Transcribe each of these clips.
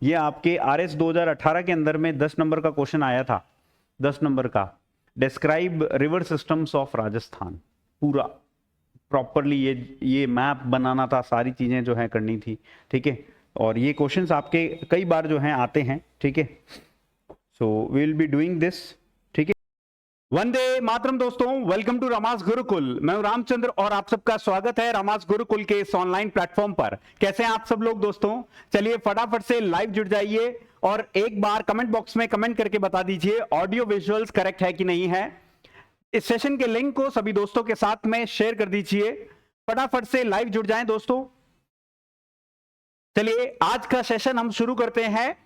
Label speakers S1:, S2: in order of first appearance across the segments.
S1: ये आपके RS 2018 के अंदर में 10 नंबर का क्वेश्चन आया था, 10 नंबर का। Describe river systems of Rajasthan, पूरा प्रॉपरली ये मैप बनाना था, सारी चीजें जो है करनी थी, ठीक है। और ये क्वेश्चंस आपके कई बार जो हैं आते हैं, ठीक है। So we will be doing this, ठीक है। वंदे मातरम दोस्तों, वेलकम टू रामास गुरुकुल। मैं हूं रामचंद्र और आप सबका स्वागत है रामास गुरुकुल के इस ऑनलाइन प्लेटफॉर्म पर। कैसे हैं आप सब लोग दोस्तों? चलिए फटाफट से लाइव जुड़ जाइए और एक बार कमेंट बॉक्स में कमेंट करके बता दीजिए ऑडियो विजुअल्स करेक्ट है कि नहीं है। इस सेशन के लिंक को सभी दोस्तों के साथ में शेयर कर दीजिए। फटाफट से लाइव जुड़ जाएं दोस्तों। चलिए आज का सेशन हम शुरू करते हैं।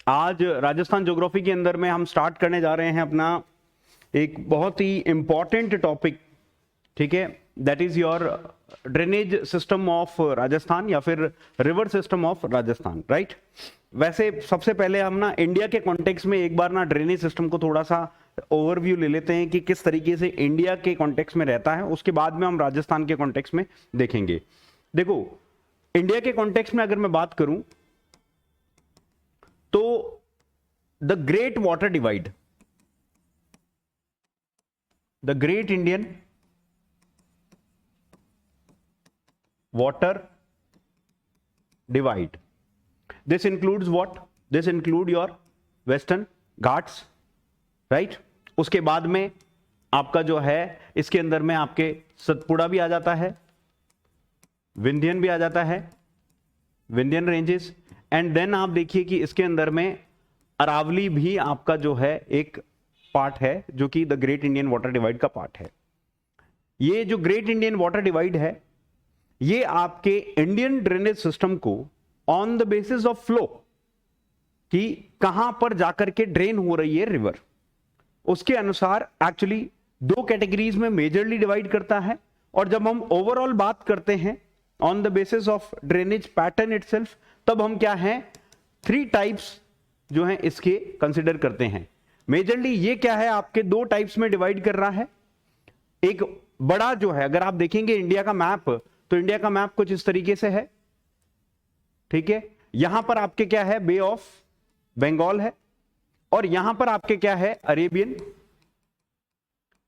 S1: आज राजस्थान ज्योग्राफी के अंदर में हम स्टार्ट करने जा रहे हैं अपना एक बहुत ही इंपॉर्टेंट टॉपिक, ठीक है। That is your drainage system of Rajasthan या फिर river system of Rajasthan, right. वैसे सबसे पहले हम ना इंडिया के कॉन्टेक्स्ट में एक बार ना ड्रेनेज सिस्टम को थोड़ा सा ओवरव्यू ले लेते हैं कि किस तरीके से इंडिया के कॉन्टेक्स्ट में रहता है, उसके बाद में हम राजस्थान के कॉन्टेक्स्ट में देखेंगे। देखो, इंडिया के कॉन्टेक्स्ट में अगर मैं बात करूं तो the great water divide, the great Indian water divide, this includes what? This include your western ghats, right? उसके बाद में आपका जो है इसके अंदर में आपके सतपुड़ा भी आ जाता है, विंध्यन भी आ जाता है, विंध्यन रेंजेस। एंड देन आप देखिए कि इसके अंदर में अरावली भी आपका जो है एक पार्ट है जो कि the great Indian water divide का पार्ट है। ये जो ग्रेट इंडियन वाटर डिवाइड है ये आपके इंडियन ड्रेनेज सिस्टम को on the basis of flow कि कहां पर जाकर के ड्रेन हो रही है रिवर, उसके अनुसार एक्चुअली दो कैटेगरीज में मेजरली डिवाइड करता है। और जब हम ओवरऑल बात करते हैं on the basis of drainage pattern itself, तब हम क्या हैं, 3 टाइप्स जो हैं इसके कंसिडर करते हैं। मेजरली ये क्या है, आपके 2 टाइप्स में डिवाइड कर रहा है। एक बड़ा जो है, अगर आप देखेंगे इंडिया का मैप, तो इंडिया का मैप कुछ इस तरीके से है, ठीक है। यहां पर आपके क्या है, बे ऑफ बंगाल है, और यहां पर आपके क्या है, अरेबियन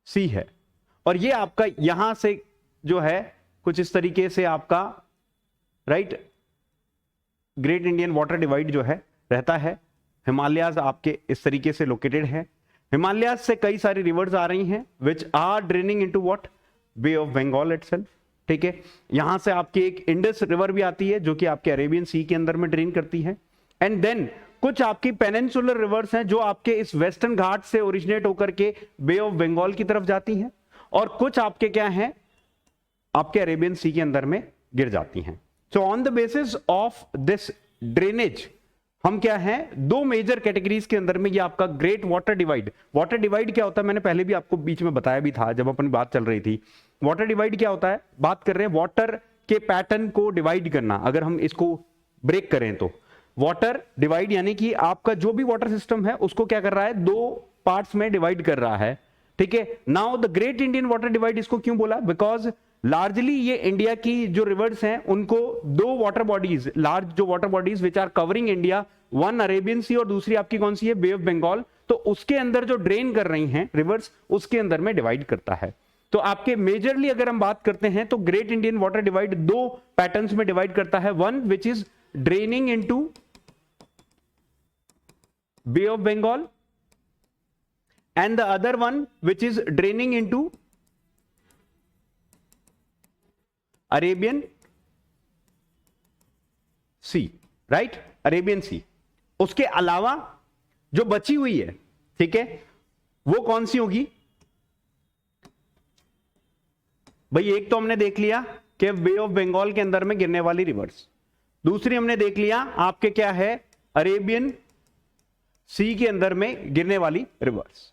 S1: सी है। और ये आपका यहां से जो है कुछ इस तरीके से आपका right great Indian water divide जो है रहता है। हिमालयाज आपके इस तरीके से लोकेटेड है। हिमालयाज से कई सारी रिवर्स आ रही हैं which are draining into what, bay of Bengal itself, ठीक है। यहां से आपकी एक इंडस रिवर भी आती है जो कि आपके अरेबियन सी के अंदर में ड्रेन करती है। एंड देन कुछ आपकी पेनिनसुलर रिवर्स हैं जो आपके इस वेस्टर्न घाट से ओरिजिनेट होकर के बे ऑफ बंगाल की तरफ जाती हैं, और कुछ आपके क्या हैं, आपके अरेबियन सी के अंदर में गिर जाती हैं। So on the basis of this drainage हम क्या हैं, 2 मेजर कैटेगरीज के अंदर में ये आपका great water divide. Water divide क्या होता है, मैंने पहले भी आपको बीच में बताया भी था जब अपनी बात चल रही थी। वाटर डिवाइड क्या होता है, बात कर रहे हैं वाटर के पैटर्न को डिवाइड करना। अगर हम इसको ब्रेक करें तो वाटर डिवाइड यानी कि आपका जो भी वाटर सिस्टम है उसको क्या कर रहा है, 2 पार्ट्स में डिवाइड कर रहा है, ठीक है। Now the great Indian water divide इसको क्यों बोला, बिकॉज लार्जली ये इंडिया की जो रिवर्स हैं उनको 2 वाटर बॉडीज, लार्ज जो water bodies which are covering India, one Arabian sea और दूसरी आपकी कौन सी है, बे ऑफ बंगाल, तो उसके अंदर जो ड्रेन कर रही हैं रिवर्स उसके अंदर में डिवाइड करता है। तो आपके मेजरली अगर हम बात करते हैं तो great Indian water divide 2 patterns में डिवाइड करता है। One which is draining into bay of Bengal and the other one which is draining into Arabian sea, right, Arabian sea. उसके अलावा जो बची हुई है, ठीक है, वो कौन सी होगी भाई? एक तो हमने देख लिया कि बे ऑफ बंगाल के अंदर में गिरने वाली रिवर्स, दूसरी हमने देख लिया आपके क्या है, अरेबियन सी के अंदर में गिरने वाली रिवर्स।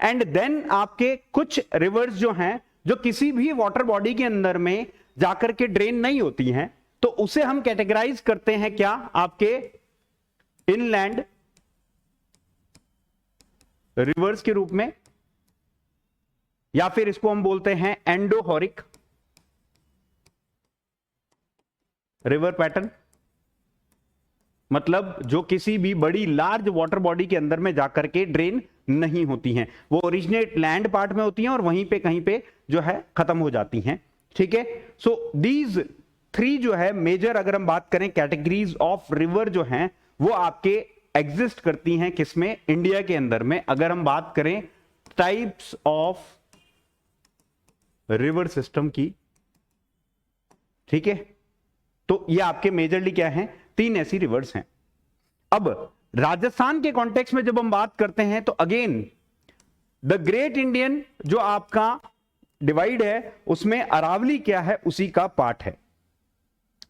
S1: एंड देन आपके कुछ रिवर्स जो हैं जो किसी भी वाटर बॉडी के अंदर में जाकर के ड्रेन नहीं होती हैं, तो उसे हम कैटेगराइज करते हैं क्या, आपके इनलैंड रिवर्स के रूप में, या फिर इसको हम बोलते हैं एंडोहॉरिक रिवर पैटर्न मतलब जो किसी भी बड़ी लार्ज वाटर बॉडी के अंदर में जाकर के ड्रेन नहीं होती हैं, वो ओरिजिनेट लैंड पार्ट में होती हैं और वहीं पे कहीं पे जो है खत्म हो जाती हैं। ठीक है, सो दीज 3 जो है मेजर, अगर हम बात करें कैटेगरीज ऑफ रिवर जो हैं, वो आपके एग्जिस्ट करती हैं किसमें, इंडिया के अंदर में। अगर हम बात करें टाइप्स ऑफ रिवर सिस्टम की, ठीक है, तो ये आपके मेजरली क्या हैं, 3 ऐसी रिवर्स हैं। अब राजस्थान के कॉन्टेक्स्ट में जब हम बात करते हैं तो अगेन द ग्रेट इंडियन जो आपका डिवाइड है उसमें अरावली क्या है, उसी का पार्ट है।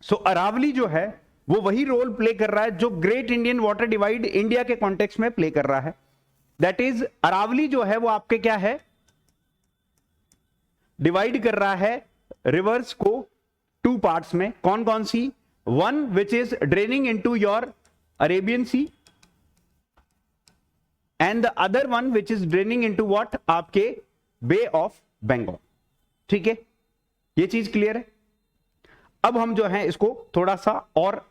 S1: सो अरावली जो है वो वही रोल प्ले कर रहा है जो great Indian water divide India के कॉन्टेक्स्ट में प्ले कर रहा है। दैट इज अरावली जो है वो आपके क्या है, डिवाइड कर रहा है रिवर्स को 2 पार्ट्स में। कौन कौन सी, one which is draining into your Arabian sea and the other one which is draining into what, आपके बे ऑफ बंगाल। ठीक है, ये चीज क्लियर है। अब हम जो है इसको थोड़ा सा और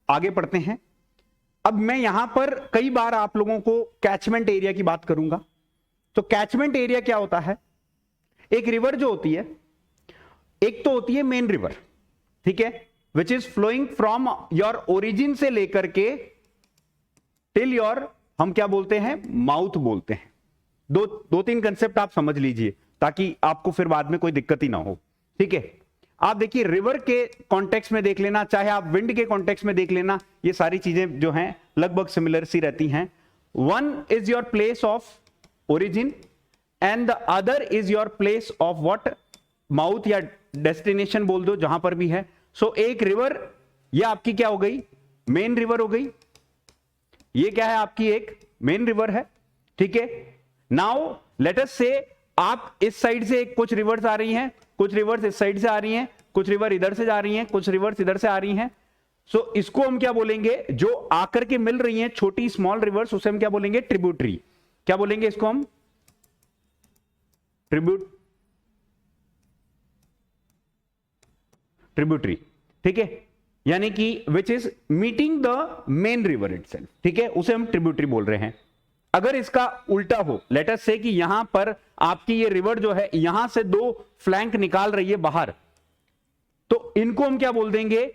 S1: आगे पढ़ते हैं। अब मैं यहां पर कई बार आप लोगों को कैचमेंट एरिया की बात करूंगा। तो कैचमेंट एरिया क्या होता है, एक रिवर जो होती है, एक तो होती है मेन रिवर, ठीक है, which is flowing from your origin से लेकर के टिल योर, हम क्या बोलते हैं, माउथ बोलते हैं। दो तीन कंसेप्ट आप समझ लीजिए ताकि आपको फिर बाद में कोई दिक्कत ही ना हो। ठीक है, आप देखिए रिवर के कॉन्टेक्स्ट में देख लेना, चाहे आप विंड के कॉन्टेक्स्ट में देख लेना, ये सारी चीजें जो हैं लगभग सिमिलर सी रहती हैं। One is your place of origin and the other is your place of what, mouth या डेस्टिनेशन बोल दो, जहां पर भी है। सो एक रिवर ये आपकी क्या हो गई, मेन रिवर हो गई। ये क्या है, आपकी एक मेन रिवर है। ठीक है, नाउ लेट अस से आप इस साइड से कुछ रिवर्स आ रही हैं, कुछ रिवर्स इस साइड से आ रही हैं, कुछ रिवर इधर से जा रही हैं, कुछ रिवर्स इधर से आ रही हैं। सो इसको हम क्या बोलेंगे, जो आकर के मिल रही हैं छोटी स्मॉल रिवर्स, उसे हम क्या बोलेंगे, ट्रिब्यूटरी। क्या बोलेंगे इसको हम, ट्रिब्यूटरी। ठीक है, यानी कि which is meeting the main river itself. ठीक है, उसे हम ट्रिब्यूटरी बोल रहे हैं। अगर इसका उल्टा हो, लेट अस से कि यहां पर आपकी ये रिवर जो है यहां से 2 फ्लैंक निकाल रही है बाहर, तो इनको हम क्या बोल देंगे,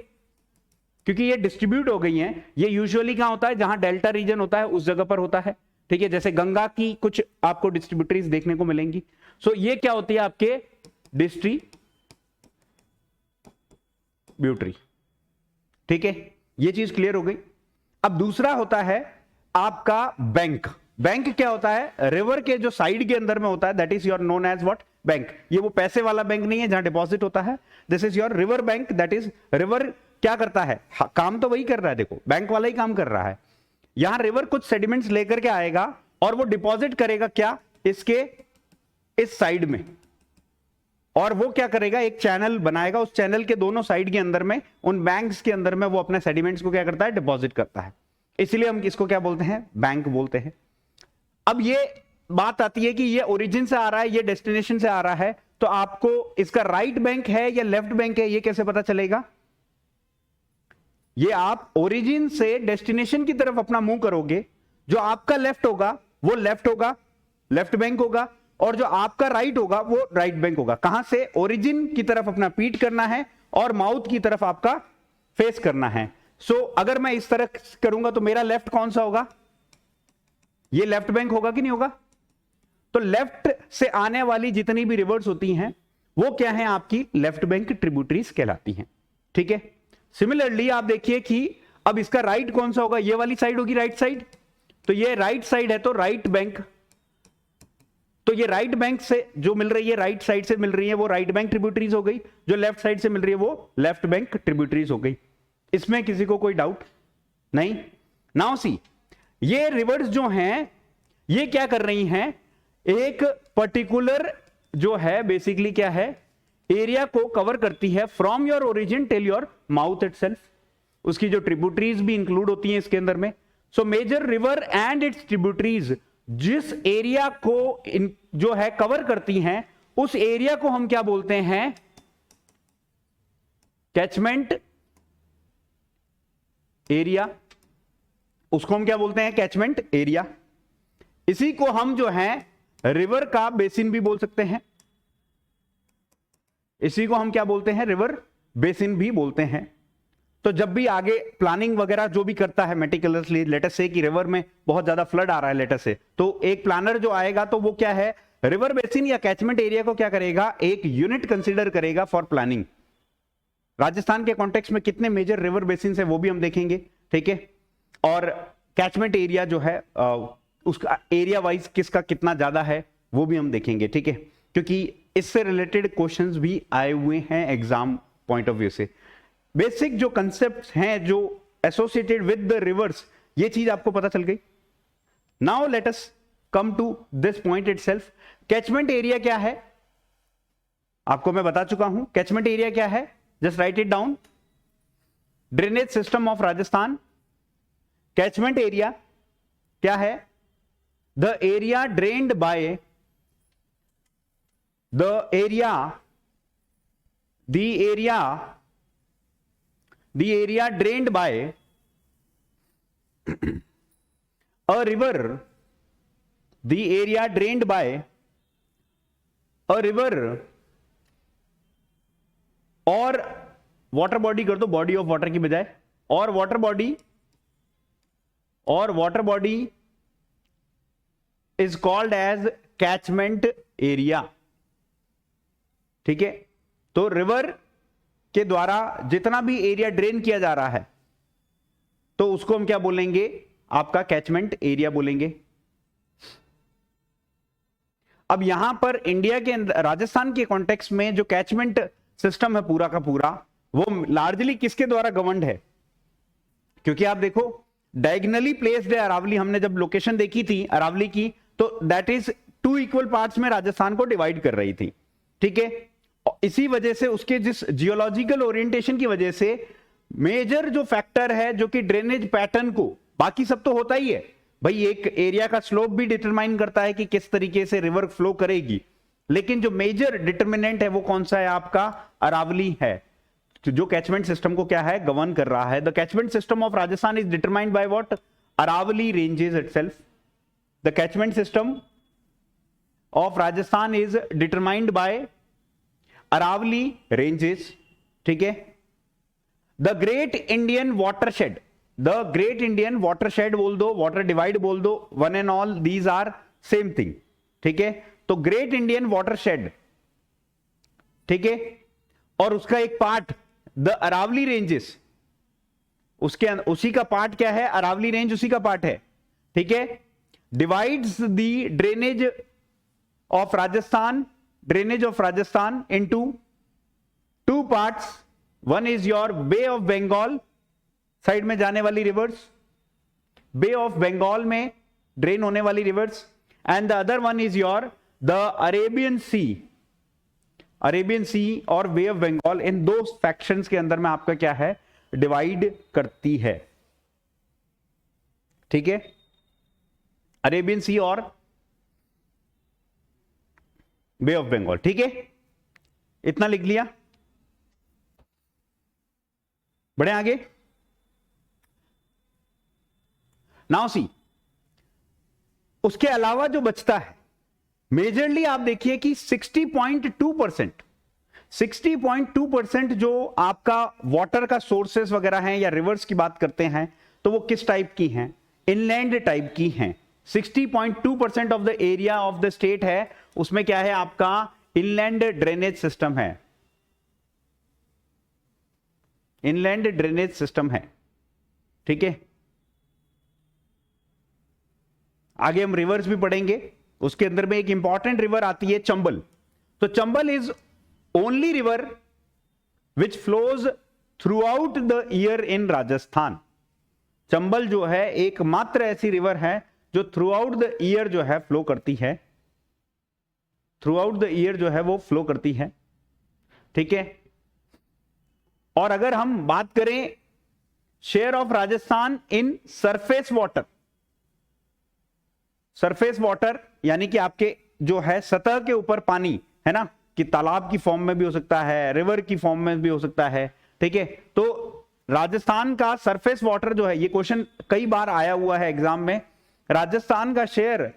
S1: क्योंकि ये डिस्ट्रीब्यूट हो गई हैं, ये यूजुअली कहां होता है, जहां डेल्टा रीजन होता है उस जगह पर होता है। ठीक है, जैसे गंगा की कुछ आपको डिस्ट्रीब्यूटरीज देखने को मिलेंगी। सो ये क्या होती है, आपके डिस्ट्रीब्यूटरी। ठीक है, ये चीज क्लियर हो गई। अब दूसरा होता है आपका बैंक। बैंक क्या होता है, रिवर के जो साइड के अंदर में होता है, that is your known as what, bank. ये वो पैसे वाला बैंक नहीं है जहां डिपॉजिट होता है, this is your river bank. That is river क्या करता है, काम तो वही कर रहा है, देखो बैंक वाला ही काम कर रहा है। यहां रिवर कुछ सेडिमेंट्स लेकर के आएगा और वो डिपॉजिट करेगा क्या, इसके इस साइड में, और वो क्या करेगा, एक चैनल बनाएगा, उस चैनल के दोनों साइड के अंदर में, उन बैंक्स के अंदर में वो अपने सेडिमेंट्स को क्या करता है, डिपॉजिट करता है। इसलिए हम इसको क्या बोलते हैं, बैंक बोलते हैं। अब ये बात आती है कि ये ओरिजिन से आ रहा है, ये डेस्टिनेशन से आ रहा है, तो आपको इसका राइट बैंक है या लेफ्ट बैंक है, ये कैसे पता चलेगा। ये आप ओरिजिन से डेस्टिनेशन की तरफ अपना मुंह करोगे, जो आपका लेफ्ट होगा वो लेफ्ट होगा, लेफ्ट बैंक होगा, और जो आपका राइट होगा वो राइट बैंक होगा। कहां से, ओरिजिन की तरफ अपना पीठ करना है और माउथ की तरफ आपका फेस करना है। सो अगर मैं इस तरह करूंगा तो मेरा लेफ्ट कौन सा होगा, ये लेफ्ट बैंक होगा कि नहीं होगा। तो लेफ्ट से आने वाली जितनी भी रिवर्स होती हैं वो क्या है, आपकी लेफ्ट बैंक ट्रिब्यूटरीज कहलाती हैं। ठीक है, सिमिलरली आप देखिए कि अब इसका राइट कौन सा होगा, ये वाली साइड होगी राइट साइड, तो ये राइट साइड है तो राइट बैंक, तो ये राइट बैंक से जो मिल रही है, राइट साइड से मिल रही है, वो राइट बैंक ट्रिब्यूटरीज हो गई। जो लेफ्ट साइड से मिल रही है वो लेफ्ट बैंक ट्रिब्यूटरीज हो गई। इसमें किसी को कोई डाउट नहीं। नाउ सी, ये रिवर्स जो हैं ये क्या कर रही हैं, एक पर्टिकुलर जो है बेसिकली क्या है, एरिया को कवर करती है from your origin till your mouth itself. उसकी जो ट्रिब्यूटरीज भी इंक्लूड होती हैं इसके अंदर में। So major river and its tributaries जिस एरिया को जो है कवर करती हैं, उस एरिया को हम क्या बोलते हैं, कैचमेंट एरिया, उसको हम क्या बोलते हैं? Catchment area. इसी को हम जो है रिवर का बेसिन भी बोल सकते हैं, इसी को हम क्या बोलते हैं? रिवर बेसिन भी बोलते हैं। तो जब भी आगे प्लानिंग वगैरह जो भी करता है मेटिकुलसली, लेट अस से कि रिवर में बहुत ज्यादा फ्लड आ रहा है लेट अस से, तो एक प्लानर जो आएगा तो वो क्या है? रिवर बेसिन या कैचमेंट एरिया को क्या करेगा? एक यूनिट कंसीडर करेगा फॉर प्लानिंग। राजस्थान के कॉन्टेक्स्ट में कितने मेजर रिवर बेसिन है वो भी हम देखेंगे, ठीक है। और कैचमेंट एरिया जो है उसका एरिया वाइज किसका कितना ज्यादा है वो भी हम देखेंगे, ठीक है, क्योंकि इससे रिलेटेड क्वेश्चंस भी आए हुए हैं एग्जाम पॉइंट ऑफ व्यू से। बेसिक जो कंसेप्ट हैं जो एसोसिएटेड विद द रिवर्स, ये चीज आपको पता चल गई। Now let us come to this point itself. Catchment area क्या है? आपको मैं बता चुका हूं। कैचमेंट एरिया क्या है? Just write it down. Drainage system of Rajasthan. Catchment area क्या है? The area drained by the area drained by a river, the area drained by a river और वाटर बॉडी कर दो, बॉडी ऑफ वाटर की बजाय, और water body is called as catchment area, ठीक है। तो रिवर के द्वारा जितना भी एरिया ड्रेन किया जा रहा है तो उसको हम क्या बोलेंगे? आपका कैचमेंट एरिया बोलेंगे। अब यहां पर इंडिया के अंदर, राजस्थान के कॉन्टेक्स्ट में जो कैचमेंट सिस्टम है पूरा का पूरा, वो लार्जली किसके द्वारा गवर्नड है? क्योंकि आप देखो डायगनली प्लेस्ड है अरावली। हमने जब लोकेशन देखी थी अरावली की, तो दैट इज 2 इक्वल पार्ट्स में राजस्थान को डिवाइड कर रही थी, ठीक है। इसी वजह से उसके जिस जियोलॉजिकल ओरिएंटेशन की वजह से मेजर जो फैक्टर है जो कि ड्रेनेज पैटर्न को, बाकी सब तो होता ही है भाई, एक एरिया का स्लोप भी डिटरमाइन करता है कि किस तरीके से रिवर फ्लो करेगी, लेकिन जो मेजर डिटर्मिनेंट है वो कौन सा है? आपका अरावली है, जो कैचमेंट सिस्टम को क्या है? गवर्न कर रहा है। The catchment system of Rajasthan is determined by what? Aravalli ranges itself. The catchment system of Rajasthan is determined by Aravalli ranges, ठीक है। The great Indian watershed, the great Indian watershed बोल दो, वाटर डिवाइड बोल दो, one and all these are same thing, ठीक है। तो great Indian watershed, ठीक है, और उसका एक पार्ट द अरावली रेंजेस, उसके उसी का पार्ट क्या है? अरावली रेंज उसी का पार्ट है, ठीक है। Divides the drainage of Rajasthan into 2 parts. One is your Bay of Bengal side में जाने वाली रिवर्स, बे ऑफ बंगाल में ड्रेन होने वाली rivers, and the other one is your the Arabian sea और bay of Bengal. In 2 factions के अंदर में आपका क्या है? डिवाइड करती है, ठीक है। अरेबियन सी और बे ऑफ बंगाल, ठीक है। इतना लिख लिया, बढ़े आगे। नाउ सी, उसके अलावा जो बचता है मेजरली आप देखिए कि 60.2% जो आपका वाटर का सोर्सेस वगैरह हैं या रिवर्स की बात करते हैं तो वो किस टाइप की हैं? इनलैंड टाइप की हैं। 60.2% of the area of the state है, उसमें क्या है? आपका इनलैंड ड्रेनेज सिस्टम है, इनलैंड ड्रेनेज सिस्टम है, ठीक है। आगे हम रिवर्स भी पढ़ेंगे, उसके अंदर में एक इंपॉर्टेंट रिवर आती है चंबल। तो Chambal is only river which flows through out the year in Rajasthan. Chambal जो है एकमात्र ऐसी रिवर है जो थ्रू आउट द ईयर जो है फ्लो करती है, थ्रू आउट द ईयर जो है वो फ्लो करती है, ठीक है। और अगर हम बात करें share of Rajasthan in surface water, surface water यानी कि आपके जो है सतह के ऊपर पानी है ना, कि तालाब की फॉर्म में भी हो सकता है, रिवर की फॉर्म में भी हो सकता है, ठीक है। तो राजस्थान का सरफेस वाटर जो है, ये क्वेश्चन कई बार आया हुआ है एग्जाम में, राजस्थान का शेयर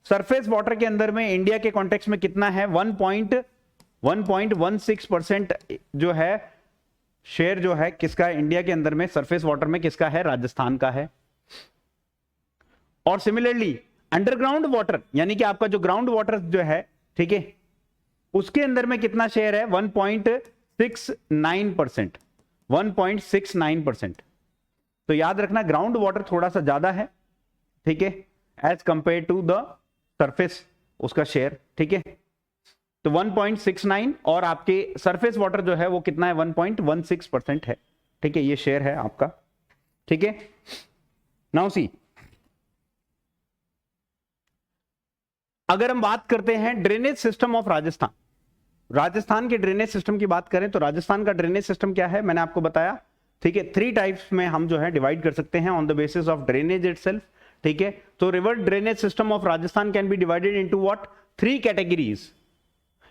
S1: सरफेस वाटर के अंदर में इंडिया के कॉन्टेक्स्ट में कितना है? 1.16% जो है शेयर जो है किसका है इंडिया के अंदर में सरफेस वाटर में, किसका है? राजस्थान का है। और सिमिलरली अंडरग्राउंड वाटर यानी कि आपका जो ग्राउंड वाटर जो है, ठीक है, उसके अंदर में कितना शेयर है? 1.69%। 1.69%। तो याद रखना ग्राउंड वाटर थोड़ा सा ज्यादा है, ठीक है, as compare to the surface उसका शेयर, ठीक है। तो 1.69 और आपके सरफेस वाटर जो है वो कितना है? 1.16% है, ठीक है, ये शेयर है आपका, ठीक है। नाउ सी, अगर हम बात करते हैं drainage system of Rajasthan, Rajasthan के ड्रेनेज सिस्टम की बात करें तो राजस्थान का ड्रेनेज सिस्टम क्या है? मैंने आपको बताया, ठीक है, 3 टाइप्स में हम जो है डिवाइड कर सकते हैं on the basis of drainage itself, ठीक है। तो river drainage system of Rajasthan can be divided into what? 3 categories.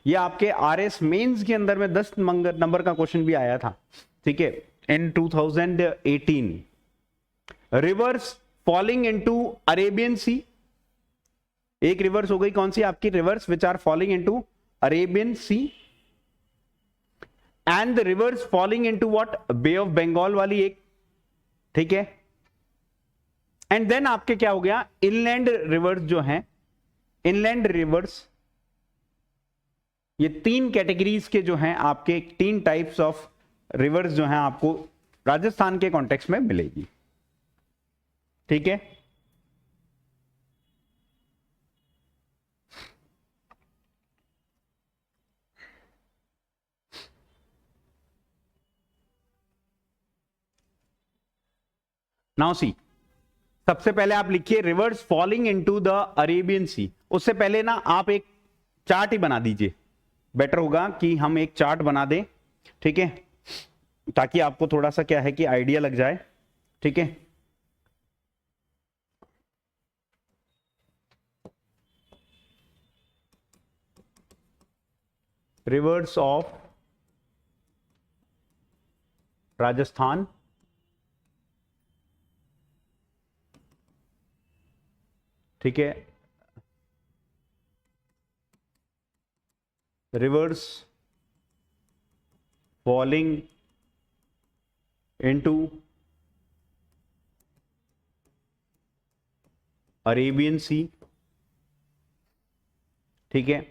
S1: ये आपके आरएस मेंस के अंदर में 10 नंबर का क्वेश्चन भी आया था, ठीक है, in 2018। Rivers falling into Arabian sea, एक रिवर्स हो गई कौन सी आपकी? Rivers which are falling into Arabian sea, and the rivers falling into what? Bay of Bengal वाली एक, ठीक है। एंड देन आपके क्या हो गया? इनलैंड रिवर्स जो हैं, इनलैंड रिवर्स, ये 3 कैटेगरीज के जो हैं आपके 3 टाइप्स ऑफ रिवर्स जो हैं आपको राजस्थान के कॉन्टेक्स्ट में मिलेगी, ठीक है। नाउ सी, सबसे पहले आप लिखिए rivers falling into the Arabian sea. उससे पहले ना आप एक चार्ट ही बना दीजिए, बेटर होगा कि हम एक चार्ट बना दें, ठीक है, ताकि आपको थोड़ा सा क्या है कि आइडिया लग जाए, ठीक है। रिवर्स ऑफ राजस्थान, ठीक है, रिवर्स फॉलिंग इनटू अरेबियन सी, ठीक है।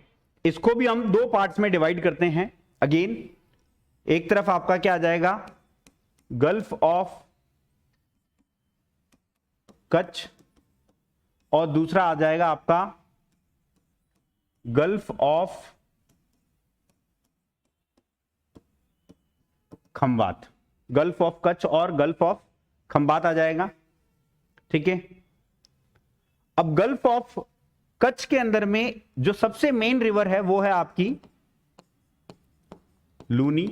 S1: इसको भी हम 2 पार्ट्स में डिवाइड करते हैं अगेन। एक तरफ आपका क्या आ जाएगा? गल्फ ऑफ कच्छ, और दूसरा आ जाएगा आपका gulf of Khambhat. Gulf of Kutch और गल्फ ऑफ खंबात आ जाएगा, ठीक है। अब गल्फ ऑफ कच्छ के अंदर में जो सबसे मेन रिवर है वो है आपकी लूनी,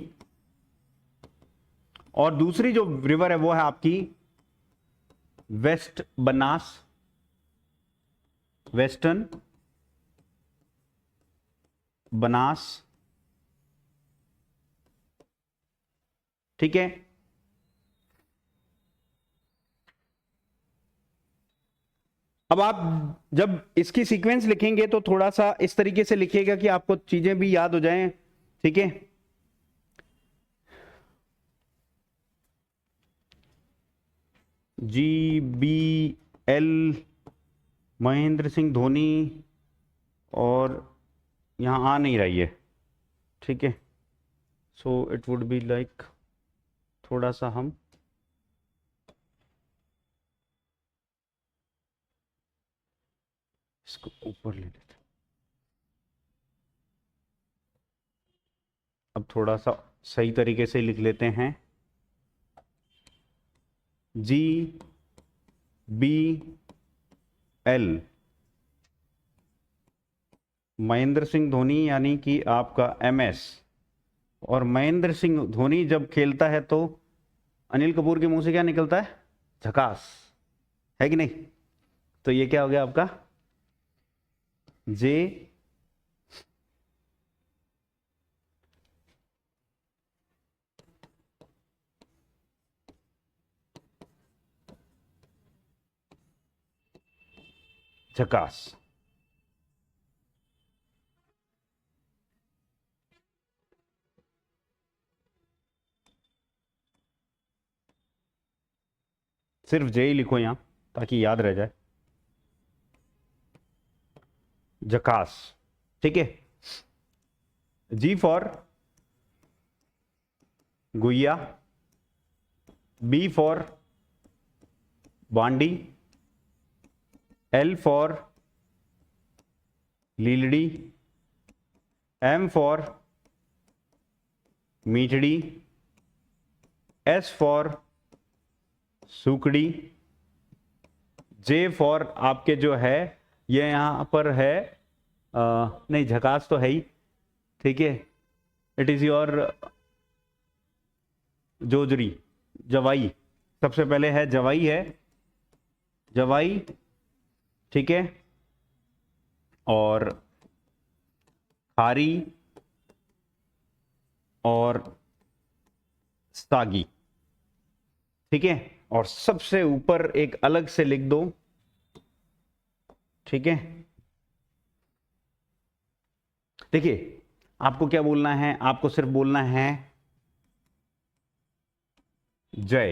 S1: और दूसरी जो रिवर है वो है आपकी वेस्ट बनास, वेस्टर्न बनास, ठीक है। अब आप जब इसकी सीक्वेंस लिखेंगे तो थोड़ा सा इस तरीके से लिखिएगा कि आपको चीजें भी याद हो जाएं, ठीक है। GBL महेंद्र सिंह धोनी, और यहां आ नहीं रही है, ठीक है। So it would be like, थोड़ा सा हम इसको ऊपर ले लेते, अब थोड़ा सा सही तरीके से लिख लेते हैं। GBL महेंद्र सिंह धोनी यानी कि आपका MS, और महेंद्र सिंह धोनी जब खेलता है तो अनिल कपूर के मुंह से क्या निकलता है? झकास, है कि नहीं? तो ये क्या हो गया आपका? J झकास। सिर्फ जे ही लिखो यहां ताकि याद रह जाए, झकास। ठीक है। G for Guhiya, B for Bandi, L for Lilri, M for Mithri, S for Sukri, J for आपके जो है ये यहां पर है नहीं झकास तो है ही, ठीक है, इट इज योर जोजरी, जवाई। सबसे पहले है जवाई, है जवाई, ठीक है, और खारी और सागी, ठीक है, और सबसे ऊपर एक अलग से लिख दो, ठीक है। देखिए आपको क्या बोलना है, आपको सिर्फ बोलना है जय।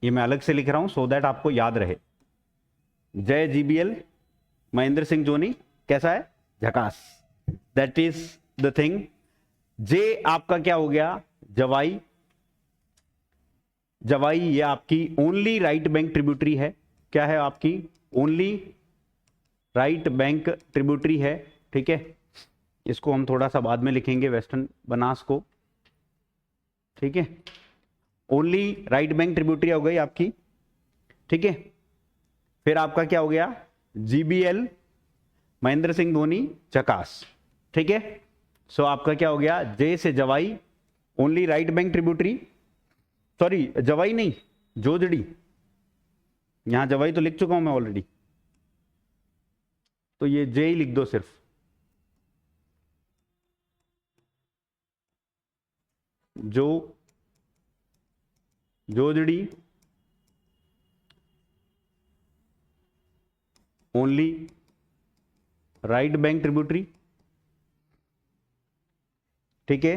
S1: ये मैं अलग से लिख रहा हूं सो दैट आपको याद रहे। जय जीबीएल महेंद्र सिंह धोनी कैसा है, झकास, दैट इज द थिंग। जे आपका क्या हो गया, जवाई। जवाई ये आपकी ओनली राइट बैंक ट्रिब्यूटरी है। क्या है आपकी, ओनली राइट बैंक ट्रिब्यूटरी है, ठीक है। इसको हम थोड़ा सा बाद में लिखेंगे, वेस्टर्न बनास को, ठीक है। ओनली राइट बैंक ट्रिब्यूटरी हो गई आपकी, ठीक है। फिर आपका क्या हो गया, जीबीएल महेंद्र सिंह धोनी झकास, ठीक है। सो आपका क्या हो गया, जे से Jawai, only right bank tributary, sorry Jawai नहीं जोजड़ी, यहां जवाई तो लिख चुका हूं मैं ऑलरेडी, तो ये जे ही लिख दो सिर्फ। जो Jojari only right bank tributary, ठीक है।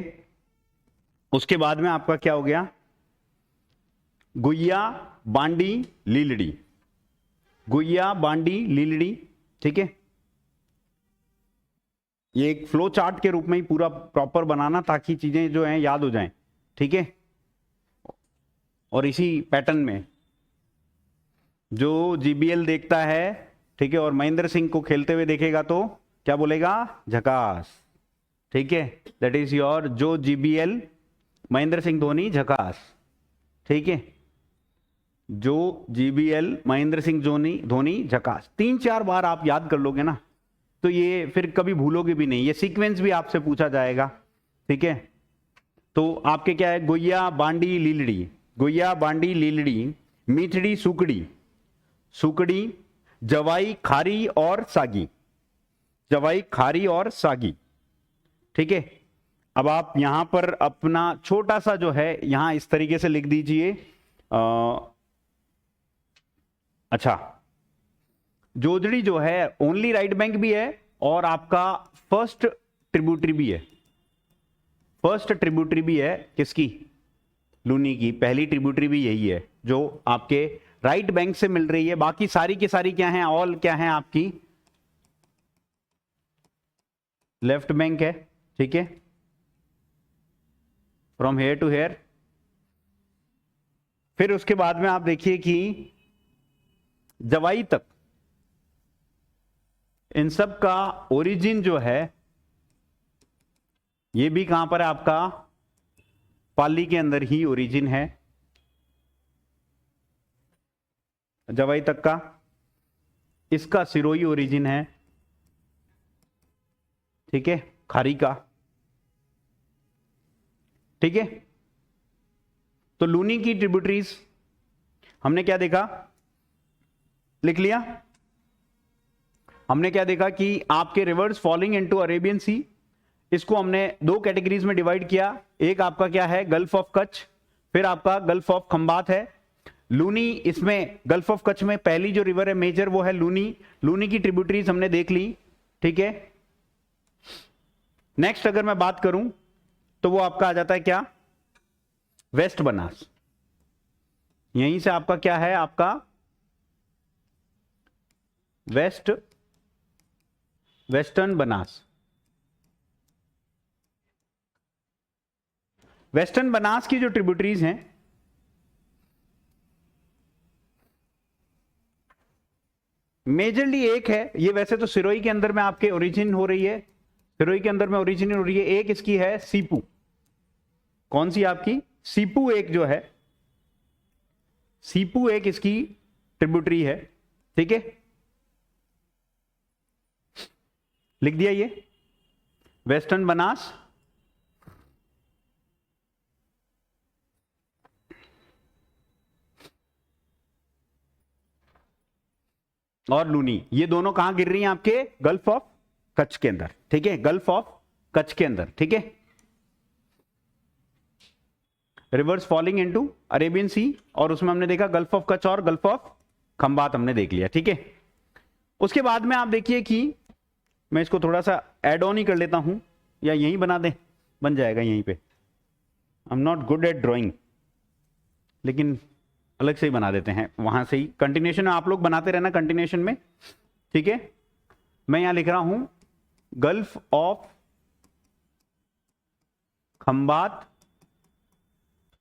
S1: उसके बाद में आपका क्या हो गया, गुइया बांडी लीलड़ी, गुइया बांडी लीलड़ी, ठीक है। ये एक फ्लो चार्ट के रूप में ही पूरा प्रॉपर बनाना ताकि चीजें जो हैं याद हो जाएं, ठीक है। और इसी पैटर्न में जो जीबीएल देखता है, ठीक है, और महेंद्र सिंह को खेलते हुए देखेगा तो क्या बोलेगा, झकास, ठीक है। दैट इज योर जो जीबीएल महेंद्र सिंह धोनी झकास, ठीक है। जो जीबीएल महेंद्र सिंह धोनी झकास 3-4 बार आप याद कर लोगे ना तो ये फिर कभी भूलोगे भी नहीं। ये सीक्वेंस भी आपसे पूछा जाएगा, ठीक है। तो आपके क्या है, गुइया बांडी लीलड़ी, गुइया बांडी लीलड़ी, मीठड़ी सूकड़ी, सूकड़ी, जवाई खारी और सागी, जवाई खारी और सागी, ठीक है। अब आप यहां पर अपना छोटा सा जो है यहां इस तरीके से लिख दीजिए। अच्छा, जोजड़ी जो है ओनली राइट बैंक भी है और आपका फर्स्ट ट्रिब्यूटरी भी है, फर्स्ट ट्रिब्यूटरी भी है किसकी, लूनी की। पहली ट्रिब्यूटरी भी यही है जो आपके राइट बैंक से मिल रही है। बाकी सारी की सारी क्या है, ऑल क्या है आपकी लेफ्ट बैंक है, ठीक है, फ्रॉम हेयर टू हेयर। फिर उसके बाद में आप देखिए कि जवाई तक इन सब का ओरिजिन जो है ये भी कहां पर है आपका, पाली के अंदर ही ओरिजिन है। जवाई तक का इसका सिरोही ओरिजिन है, ठीक है, खारी का, ठीक है। तो लूनी की ट्रिब्यूटरीज हमने क्या देखा, लिख लिया। हमने क्या देखा कि आपके रिवर्स फॉलिंग इनटू अरेबियन सी, इसको हमने 2 कैटेगरीज में डिवाइड किया। एक आपका क्या है, गल्फ ऑफ कच्छ, फिर आपका गल्फ ऑफ खंबात है। लूनी, इसमें गल्फ ऑफ कच्छ में पहली जो रिवर है मेजर वो है लूनी। लूनी की ट्रिब्यूटरीज हमने देख ली, ठीक है। नेक्स्ट अगर मैं बात करूं तो वो आपका आ जाता है क्या, वेस्ट बनास। यहीं से आपका क्या है, आपका वेस्टर्न बनास। वेस्टर्न बनास की जो ट्रिब्यूटरीज हैं मेजरली एक है, ये वैसे तो सिरोही के अंदर में आपके ओरिजिन हो रही है, सिरोही के अंदर में ओरिजिन हो रही है। एक इसकी है सीपू, कौन सी आपकी, सीपू एक जो है, सीपू एक इसकी ट्रिब्यूटरी है, ठीक है, लिख दिया ये वेस्टर्न बनास। और लूनी, ये दोनों कहां गिर रही हैं, आपके गल्फ ऑफ कच्छ के अंदर, ठीक है, गल्फ ऑफ कच्छ के अंदर, ठीक है। Rivers falling into Arabian sea, और उसमें हमने देखा गल्फ ऑफ कच्छ और गल्फ ऑफ खंबात हमने देख लिया, ठीक है। उसके बाद में आप देखिए कि मैं इसको थोड़ा सा एड ऑन ही कर लेता हूं, या यहीं बना दें, बन जाएगा यहीं पे। I am not good at drawing, लेकिन अलग से ही बना देते हैं, वहां से ही कंटिन्यूएशन में आप लोग बनाते रहना कंटिन्यूएशन में, ठीक है। मैं यहां लिख रहा हूं गल्फ ऑफ खंबात।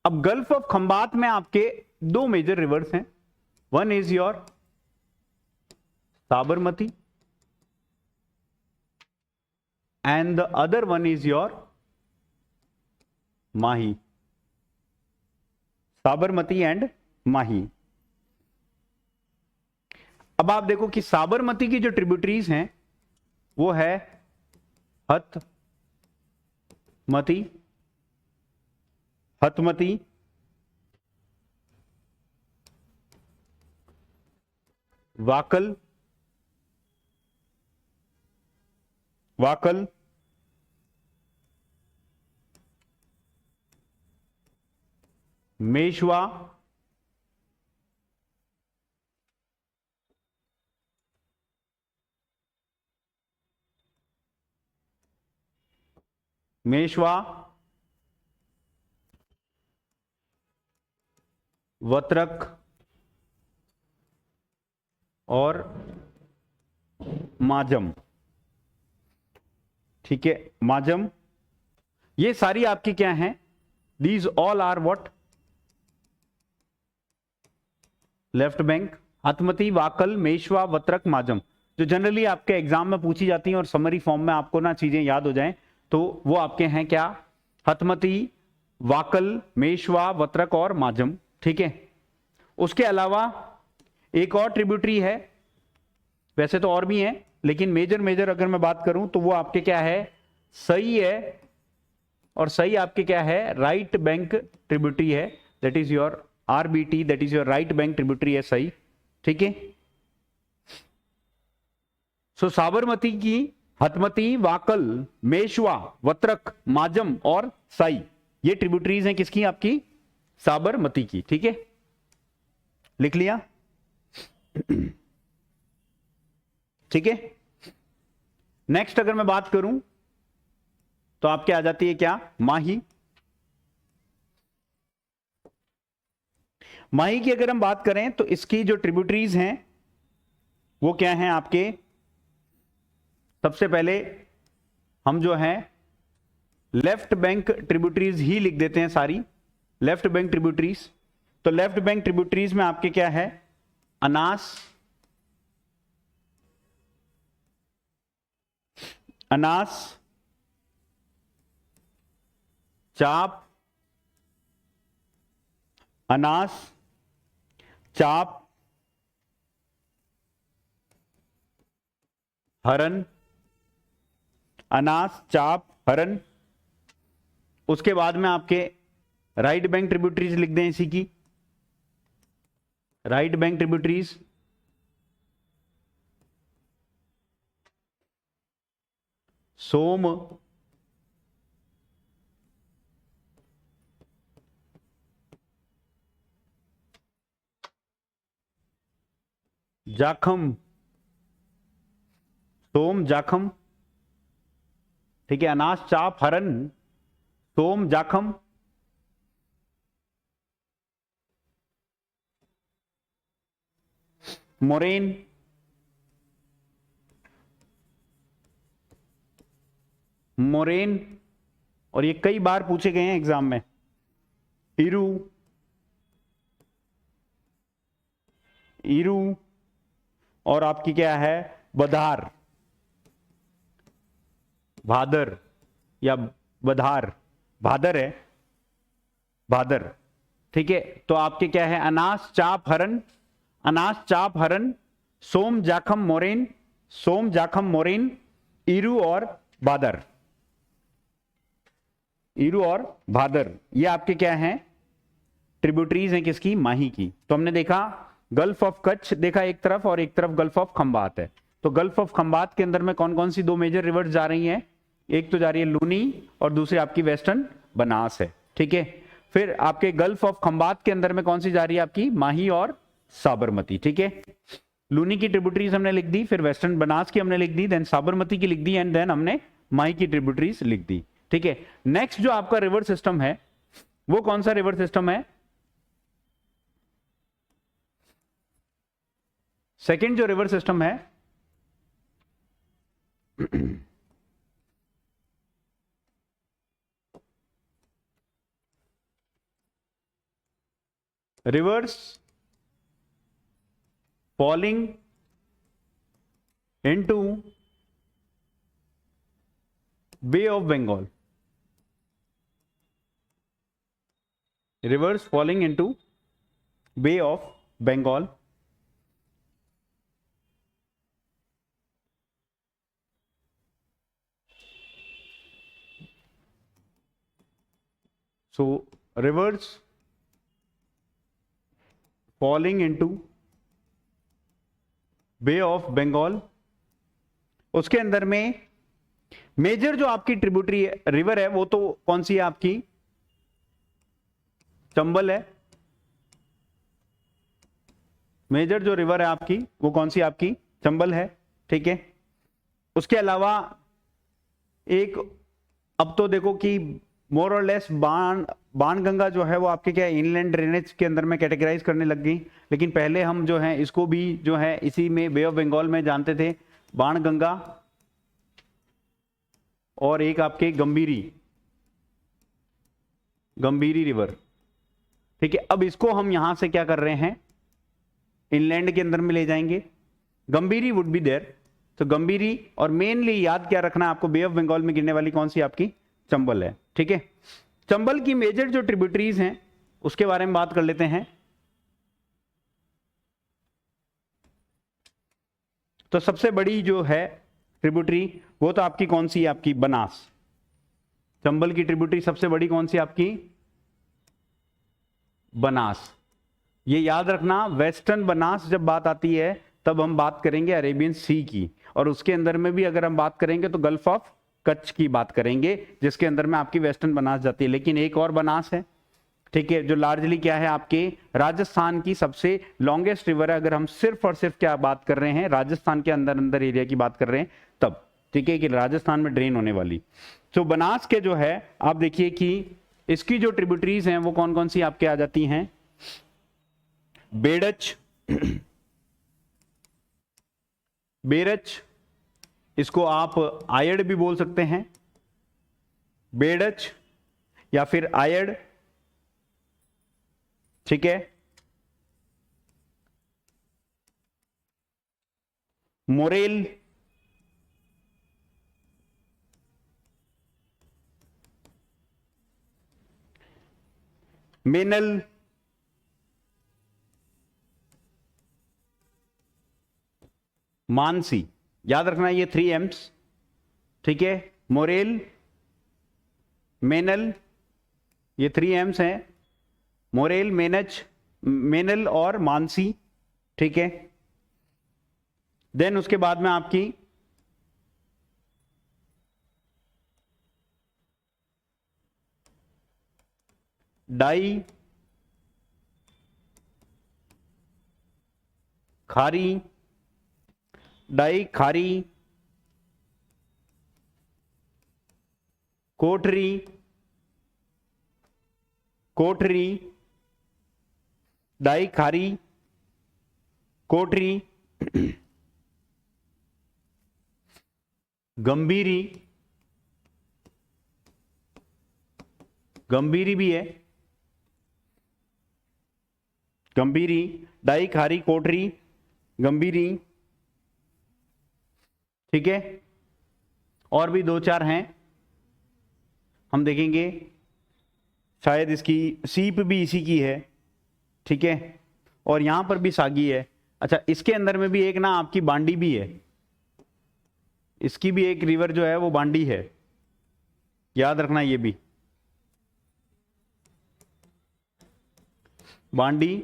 S1: अब गल्फ ऑफ खंबात में आपके दो मेजर रिवर्स हैं, one is your Sabarmati and the other one is your Mahi, Sabarmati and Mahi. अब आप देखो कि साबरमती की जो ट्रिब्यूटरीज हैं वो है हथमती, हथमती, वाकल, वाकल, मेशवा, मेशवा, वत्रक और माजम, ठीक है, माजम। ये सारी आपकी क्या हैं, these all are what, left bank, Hathmati, Wakal, Meshwo, Watrak, Mazam, जो जनरली आपके एग्जाम में पूछी जाती हैं और समरी फॉर्म में आपको ना चीजें याद हो जाएं, तो वो आपके हैं क्या, हथमती, वाकल, मेशवा, वत्रक और माजम, ठीक है। उसके अलावा एक और ट्रिब्यूटरी है, वैसे तो और भी हैं, लेकिन मेजर अगर मैं बात करूं तो वो आपके क्या है, सही है, और सही आपके क्या है, राइट बैंक ट्रिब्यूटरी है, that is your RBT, that is your right bank tributary है, सही, ठीक है। सो साबरमती की हथमती, वाकल, मेशवा, वत्रक, माजम और साई, ये ट्रिब्यूटरीज हैं किसकी, आपकी साबरमती की, ठीक है, लिख लिया, ठीक है। नेक्स्ट अगर मैं बात करूं तो आपके आ जाती है क्या, माही। माही की अगर हम बात करें तो इसकी जो ट्रिब्यूटरीज हैं वो क्या हैं आपके, सबसे पहले हम जो हैं लेफ्ट बैंक ट्रिब्यूटरीज ही लिख देते हैं सारी, लेफ्ट बैंक ट्रिब्यूटरीज। तो लेफ्ट बैंक ट्रिब्यूटरीज में आपके क्या है, अनास, अनास, चाप, अनास, चाप, हरन, अनास, चाप, हरन। उसके बाद में आपके राइट बैंक ट्रिब्यूटरीज लिख दें इसी की, राइट बैंक ट्रिब्यूटरीज, सोम, जाखम, सोम जाखम, ठीक है। अनास चाप हरन, सोम जाखम, मोरेन, मोरेन, और ये कई बार पूछे गए हैं एग्जाम में। इरू, इरू, और आपकी क्या है, बधार, भादर या बधार, भादर है, भादर, ठीक है। तो आपके क्या है, अनास चाप हरन, अनास चाप हरन, सोम जाखम मोरेन, सोम जाखम मोरेन, इरू और भादर, इरू और भादर, ये आपके क्या हैं, ट्रिब्यूटरीज हैं किसकी, माही की। तो हमने देखा गल्फ ऑफ कच्छ देखा एक तरफ, और एक तरफ गल्फ ऑफ खंबात है। तो गल्फ ऑफ खंबात के अंदर में कौन कौन सी दो मेजर रिवर्स जा रही हैं, एक तो जा रही है लूनी और दूसरी आपकी वेस्टर्न बनास है, ठीक है। फिर आपके गल्फ ऑफ खंबात के अंदर में कौन सी जा रही है, आपकी माही और साबरमती, ठीक है। लूनी की ट्रिब्यूटरीज हमने लिख दी, फिर वेस्टर्न बनास की हमने लिख दी, देन साबरमती की लिख दी, एंड देन हमने माही की ट्रिब्यूटरीज लिख दी, ठीक है। नेक्स्ट जो आपका रिवर सिस्टम है वो कौन सा रिवर सिस्टम है, सेकंड जो रिवर सिस्टम है rivers falling into bay of Bengal, rivers falling into bay of Bengal. So rivers falling into bay of Bengal, उसके अंदर में मेजर जो आपकी ट्रिब्यूटरी रिवर है वो तो कौन सी है, आपकी चंबल है। मेजर जो रिवर है आपकी वो कौन सी, आपकी चंबल है, ठीक है। उसके अलावा एक, अब तो देखो कि मोर और लेस बाणगंगा जो है वो आपके क्या इनलैंड ड्रेनेज के अंदर में कैटेगराइज करने लग गई, लेकिन पहले हम जो है इसको भी जो है इसी में बे ऑफ बंगाल में जानते थे, बाणगंगा और एक आपके गंभीरी, गंभीरी रिवर, ठीक है। अब इसको हम यहां से क्या कर रहे हैं, इनलैंड के अंदर में ले जाएंगे, गंभीरी वुड बी देयर। तो गंभीरी, और मेनली याद क्या रखना आपको, बे ऑफ बंगाल में गिरने वाली कौन सी आपकी चंबल है, ठीक है। चंबल की मेजर जो ट्रिब्यूटरीज हैं उसके बारे में बात कर लेते हैं। तो सबसे बड़ी जो है ट्रिब्यूटरी वो तो आपकी कौन सी है, आपकी बनास। चंबल की ट्रिब्यूटरी सबसे बड़ी कौन सी आपकी, बनास। ये याद रखना, वेस्टर्न बनास जब बात आती है तब हम बात करेंगे अरेबियन सी की, और उसके अंदर में भी अगर हम बात करेंगे तो गल्फ ऑफ कच्छ की बात करेंगे, जिसके अंदर में आपकी वेस्टर्न बनास जाती है। लेकिन एक और बनास है, ठीक है, जो लार्जली क्या है, आपके राजस्थान की सबसे लॉन्गेस्ट रिवर है। अगर हम सिर्फ और सिर्फ क्या बात कर रहे हैं, राजस्थान के अंदर अंदर एरिया की बात कर रहे हैं तब, ठीक है, कि राजस्थान में ड्रेन होने वाली। तो बनास के जो है आप देखिए कि इसकी जो ट्रिब्यूटरीज हैं वो कौन कौन सी आपके आ जाती हैं, बेड़च, बेरच, इसको आप आयड़ भी बोल सकते हैं, बेड़च या फिर आयड़, ठीक है। मोरेल, मेनल, मानसी, याद रखना ये 3 एम्स, ठीक है। मोरेल, मेनल, ये 3 एम्स हैं, मोरेल, मेनच, मेनल और मानसी, ठीक है। देन उसके बाद में आपकी डाई, खारी, डाई खारी कोठरी कोठरी डाई खारी कोठरी गंभीरी गंभीरी भी है, गंभीरी डाई खारी कोठरी गंभीरी, ठीक है। और भी दो चार हैं हम देखेंगे, शायद इसकी सीप भी इसी की है, ठीक है। और यहां पर भी सागी है। अच्छा, इसके अंदर में भी एक ना आपकी बांडी भी है, इसकी भी एक रिवर जो है वो बांडी है, याद रखना ये भी बांडी।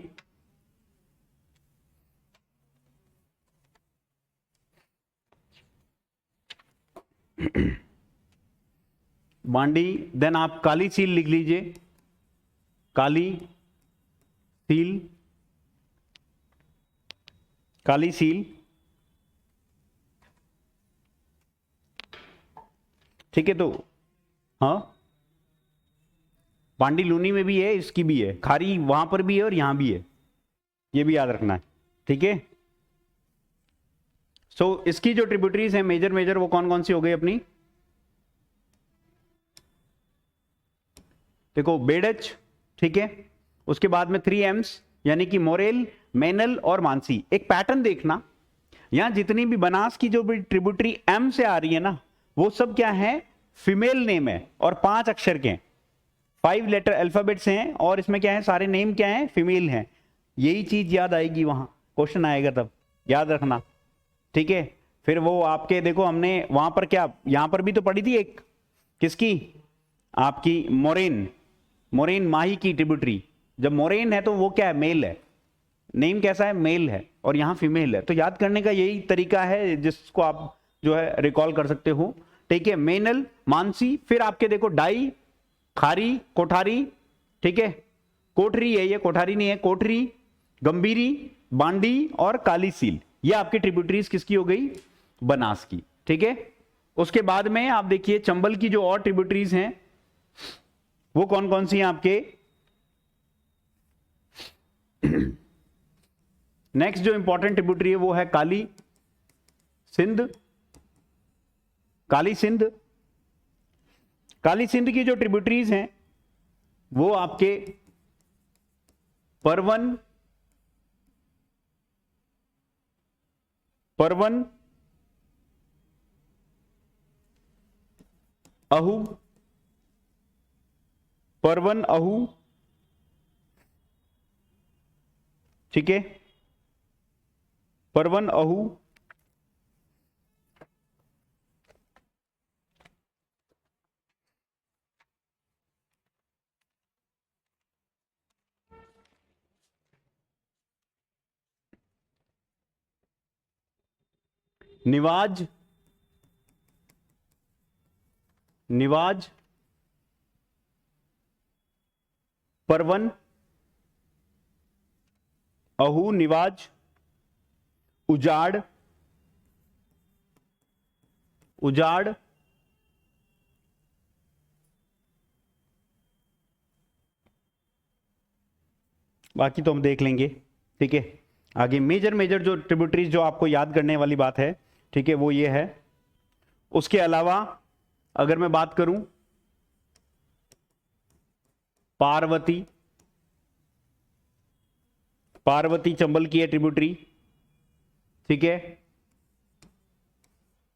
S1: बांडी। देन आप काली सील लिख लीजिए, काली सील, काली सील, ठीक है। तो हाँ, बांडी लूनी में भी है, इसकी भी है, खारी वहां पर भी है और यहां भी है, ये भी याद रखना है, ठीक है। सो इसकी जो ट्रिब्यूटरीज है मेजर मेजर वो कौन कौन सी हो गई अपनी, देखो बेडच, ठीक है। उसके बाद में 3 एम्स यानी कि मोरेल, मेनल और मानसी। एक पैटर्न देखना, यहां जितनी भी बनास की जो भी ट्रिब्यूटरी एम से आ रही है ना, वो सब क्या है, फीमेल नेम है और 5 अक्षर के हैं, 5 लेटर अल्फाबेट से हैं, और इसमें क्या है, सारे नेम क्या है, फीमेल हैं। यही चीज याद आएगी, वहां क्वेश्चन आएगा तब याद रखना, ठीक है। फिर वो आपके देखो हमने वहां पर क्या, यहां पर भी तो पढ़ी थी एक, किसकी, आपकी मोरेन, मोरेन माही की ट्रिब्यूटरी। जब मोरेन है तो वो क्या है, मेल है, नेम कैसा है, मेल है, और यहां फीमेल है। तो याद करने का यही तरीका है जिसको आप जो है रिकॉल कर सकते हो, ठीक है। मेनल, मानसी, फिर आपके देखो डाई, खारी, कोठारी, ठीक है, कोठरी है, ये कोठारी नहीं है, कोठरी, गंभीरी, बांडी और काली सील। ये आपकी ट्रिब्यूटरीज किसकी हो गई, बनास की, ठीक है। उसके बाद में आप देखिए चंबल की जो और ट्रिब्यूटरीज हैं वो कौन कौन सी हैं आपके। नेक्स्ट जो इंपॉर्टेंट ट्रिब्यूटरी है वो है काली सिंध, काली सिंध। काली सिंध की जो ट्रिब्यूटरीज हैं वो आपके परवन, परवन, अहू, परवन, अहू, ठीक है, परवन, अहू, निवाज, निवाज, परवन, अहू, निवाज, उजाड़, उजाड़, बाकी तो हम देख लेंगे, ठीक है। आगे मेजर मेजर जो ट्रिब्यूटरीज जो आपको याद करने वाली बात है, ठीक है, वो ये है। उसके अलावा अगर मैं बात करूं, पार्वती, पार्वती चंबल की है ट्रिब्यूटरी, ठीक है।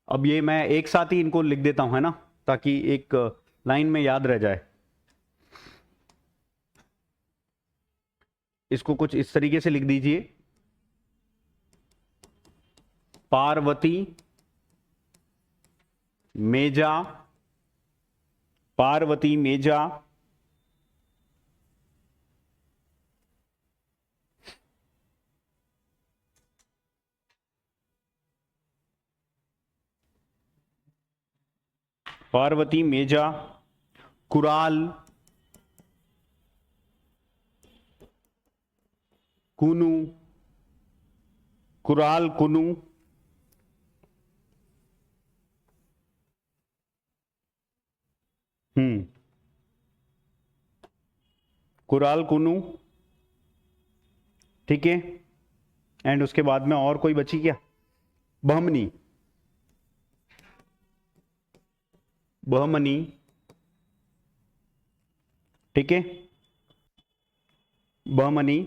S1: अब ये मैं एक साथ ही इनको लिख देता हूं, है ना, ताकि एक लाइन में याद रह जाए। इसको कुछ इस तरीके से लिख दीजिए, पार्वती मेजा, पार्वती मेजा, पार्वती मेजा, कुराल, कुनु, कुराल, कुनु, कुराल कुनू, ठीक है, एंड उसके बाद में और कोई बची क्या, बहमनी, बहमनी, ठीक है, बहमनी,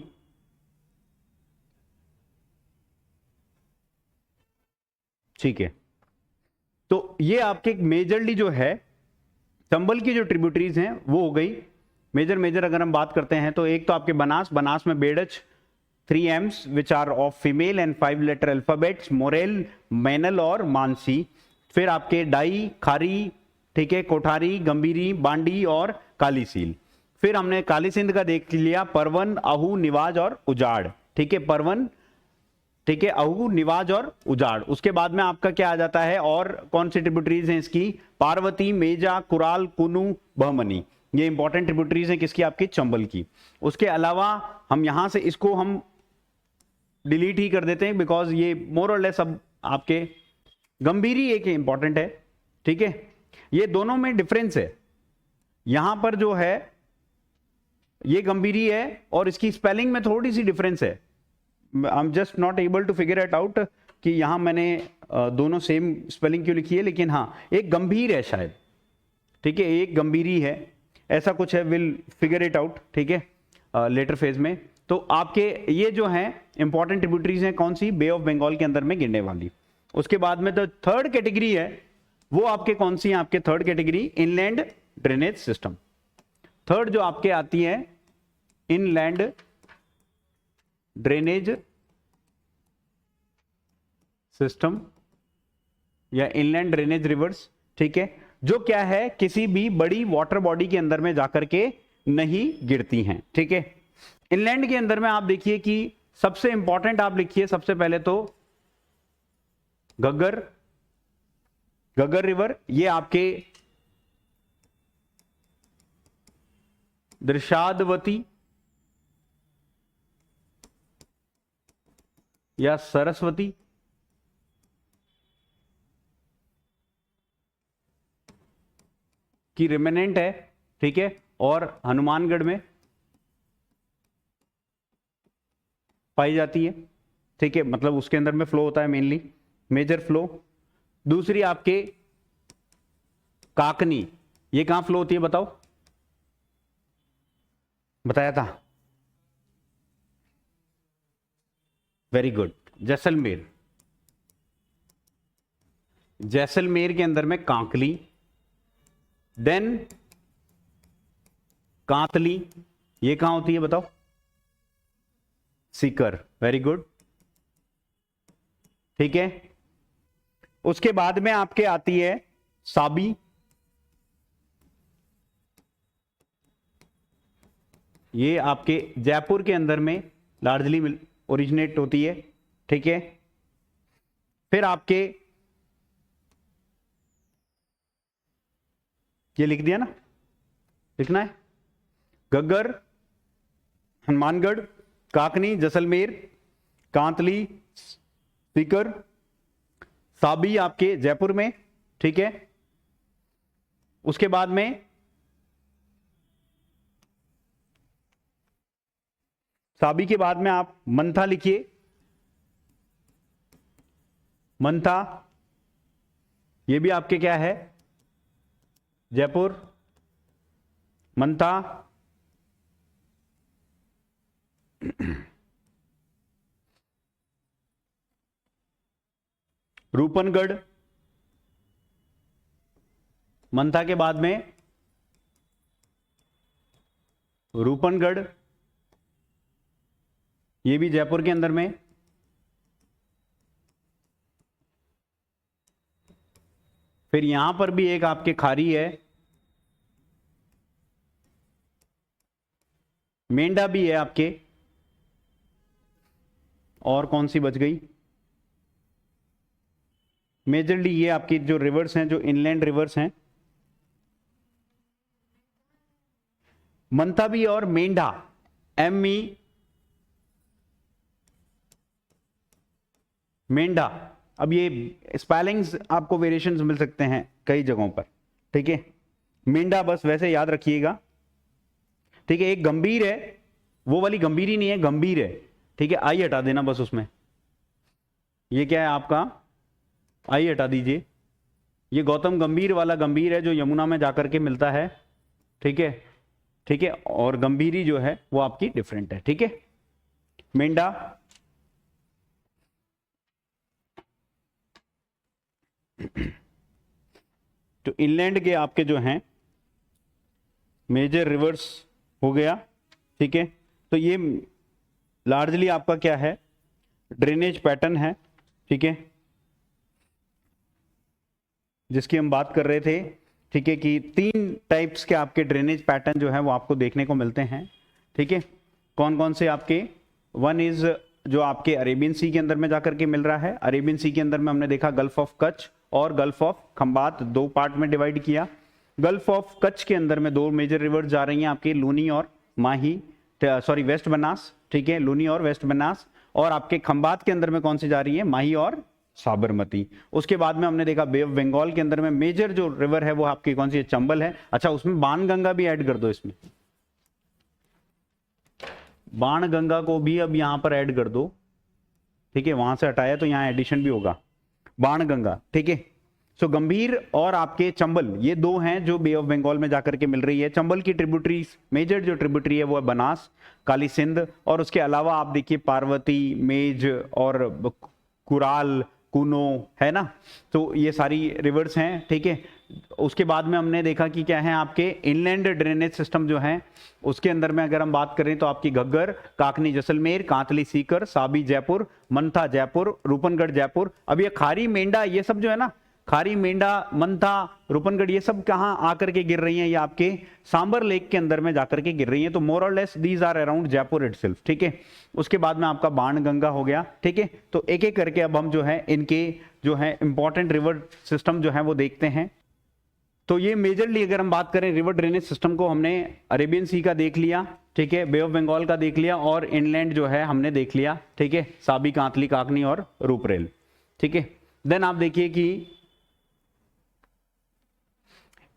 S1: ठीक है। तो ये आपके मेजरली जो है चंबल की जो ट्रिब्यूटरीज हैं वो हो गई मेजर अगर हम बात करते हैं तो एक तो आपके बनास में Berach 3 M's which are of female and 5 letter alphabets, Morel, Menal और मानसी। फिर आपके डाई, खारी, ठीक है, कोठारी, गंभीरी, बांडी और काली सील। फिर हमने काली सिंध का देख लिया, परवन, आहू, निवाज और उजाड़, ठीक है, परवन, ठीक है, आहू, निवाज और उजाड़। उसके बाद में आपका क्या आ जाता है, और कौन सी ट्रिब्यूटरीज हैं इसकी, पार्वती, मेजा, कुराल, कुनू, बहमनी। ये इंपॉर्टेंट ट्रिब्यूटरीज हैं किसकी, आपकी चंबल की। उसके अलावा हम यहां से इसको हम डिलीट ही कर देते हैं बिकॉज ये मोर और लेस अब आपके गंभीरी एक इंपॉर्टेंट है, ठीक है। ये दोनों में डिफरेंस है, यहां पर जो है ये गंभीरी है और इसकी स्पेलिंग में थोड़ी सी डिफरेंस है। I am just not able to figure it out कि यहां मैंने दोनों सेम स्पेलिंग क्यों लिखी है, लेकिन हाँ एक गंभीर है शायद, ठीक है, एक गंभीरी है, ऐसा कुछ है, विल फिगर इट आउट, ठीक है, लेटर फेज में। तो आपके ये जो हैं इंपॉर्टेंट ट्रिब्यूटरीज हैं कौन सी, बे ऑफ बंगाल के अंदर में गिरने वाली। उसके बाद में तो थर्ड कैटेगरी है वो आपके कौन सी है, आपके third category inland drainage system. Third जो आपके आती है इनलैंड ड्रेनेज सिस्टम या इनलैंड ड्रेनेज रिवर्स, ठीक है, जो क्या है किसी भी बड़ी वाटर बॉडी के अंदर में जाकर के नहीं गिरती हैं, ठीक है। इनलैंड के अंदर में आप देखिए कि सबसे इंपॉर्टेंट आप लिखिए सबसे पहले तो घग्गर रिवर, ये आपके दृशादवती या सरस्वती, की रिमेनेंट है, ठीक है, और हनुमानगढ़ में पाई जाती है, ठीक है, मतलब उसके अंदर में फ्लो होता है मेनली, मेजर फ्लो। दूसरी आपके काकनी, ये कहां फ्लो होती है बताओ, बताया था, वेरी गुड, जैसलमेर, जैसलमेर के अंदर में कांकली, देन कांतली, ये कहां होती है बताओ, सीकर, वेरी गुड, ठीक है। उसके बाद में आपके आती है साबी, ये आपके जयपुर के अंदर में लार्जली ओरिजिनेट होती है, ठीक है। फिर आपके ये लिख दिया ना, लिखना है, घग्गर, हनुमानगढ़, काकनी, जैसलमेर, कांतली, सीकर, साबी आपके जयपुर में, ठीक है। उसके बाद में साबी के बाद में आप मंथा लिखिए, मंथा, ये भी आपके क्या है, जयपुर, मंथा, रूपनगढ़, मंथा के बाद में रूपनगढ़, ये भी जयपुर के अंदर में, फिर यहां पर भी एक आपके खारी है, मेंढा भी है आपके, और कौन सी बच गई, मेजरली ये आपकी जो रिवर्स हैं, जो इनलैंड रिवर्स हैं, मंथा भी और मेंढा, ME, मेंढा। अब ये स्पेलिंग्स आपको वेरिएशंस मिल सकते हैं कई जगहों पर, ठीक है। मेंढा बस वैसे याद रखिएगा, ठीक है। एक गंभीर है, वो वाली गंभीर ही नहीं है, गंभीर है, ठीक है। आई हटा देना बस उसमें, ये क्या है आपका, आई हटा दीजिए। ये गौतम गंभीर वाला गंभीर है जो यमुना में जाकर के मिलता है, ठीक है, ठीक है। और गंभीरी जो है वो आपकी डिफरेंट है, ठीक है। मेंढा, तो इनलैंड के आपके जो हैं मेजर रिवर्स हो गया, ठीक है। तो ये लार्जली आपका क्या है, ड्रेनेज पैटर्न है, ठीक है, जिसकी हम बात कर रहे थे, ठीक है, कि 3 टाइप्स के आपके ड्रेनेज पैटर्न जो है वो आपको देखने को मिलते हैं, ठीक है। कौन कौन से आपके, वन इज जो आपके अरेबियन सी के अंदर में जाकर के मिल रहा है। अरेबियन सी के अंदर में हमने देखा गल्फ ऑफ कच्छ और गल्फ ऑफ खंबात, 2 पार्ट में डिवाइड किया। गल्फ ऑफ कच्छ के अंदर में 2 मेजर रिवर्स जा रही हैं आपकी, लूनी और माही, सॉरी वेस्ट बनास, ठीक है, लूनी और वेस्ट बनास। और आपके खंबात के अंदर में कौन सी जा रही है, माही और साबरमती। उसके बाद में हमने देखा बे ऑफ बंगाल के अंदर में मेजर जो रिवर है वो आपकी कौन सी है, चंबल है। अच्छा, उसमें बाणगंगा भी ऐड कर दो, इसमें बाणगंगा को भी अब यहां पर ऐड कर दो, ठीक है, वहां से हटाया तो यहां एडिशन भी होगा, बाणगंगा, ठीक है। सो गंभीर और आपके चंबल, ये 2 हैं जो बे ऑफ बंगाल में जाकर के मिल रही है। चंबल की ट्रिब्यूटरीज, मेजर जो ट्रिब्यूटरी है वो है बनास, काली सिंध, और उसके अलावा आप देखिए पार्वती, मेज और कुराल, कुनो, है ना। तो ये सारी रिवर्स हैं, ठीक है। उसके बाद में हमने देखा कि क्या है आपके इनलैंड ड्रेनेज सिस्टम जो है, उसके अंदर में अगर हम बात करें तो आपकी घग्गर, काकनी जैसलमेर, कांतली सीकर, साबी जयपुर, मंथा जयपुर, रूपनगढ़ जयपुर। अब ये खारी मेंढा, ये सब जो है ना, खारी मेंढा, मंथा, रूपनगढ़, ये सब कहाँ आकर के गिर रही हैं, ये आपके सांबर लेक के अंदर में जाकर के गिर रही हैं। तो मोर और less these are around Jaipur itself, ठीक है। उसके बाद में आपका बाणगंगा हो गया, ठीक है। तो एक एक करके अब हम जो है इनके जो है इंपॉर्टेंट रिवर सिस्टम जो है वो देखते हैं। तो ये मेजरली अगर हम बात करें रिवर ड्रेनेज सिस्टम को, हमने अरेबियन सी का देख लिया, ठीक है, बे ऑफ बंगाल का देख लिया, और इनलैंड जो है हमने देख लिया, ठीक है, साबी, कांतली, काकनी और रूपरेल, ठीक है। देन आप देखिए कि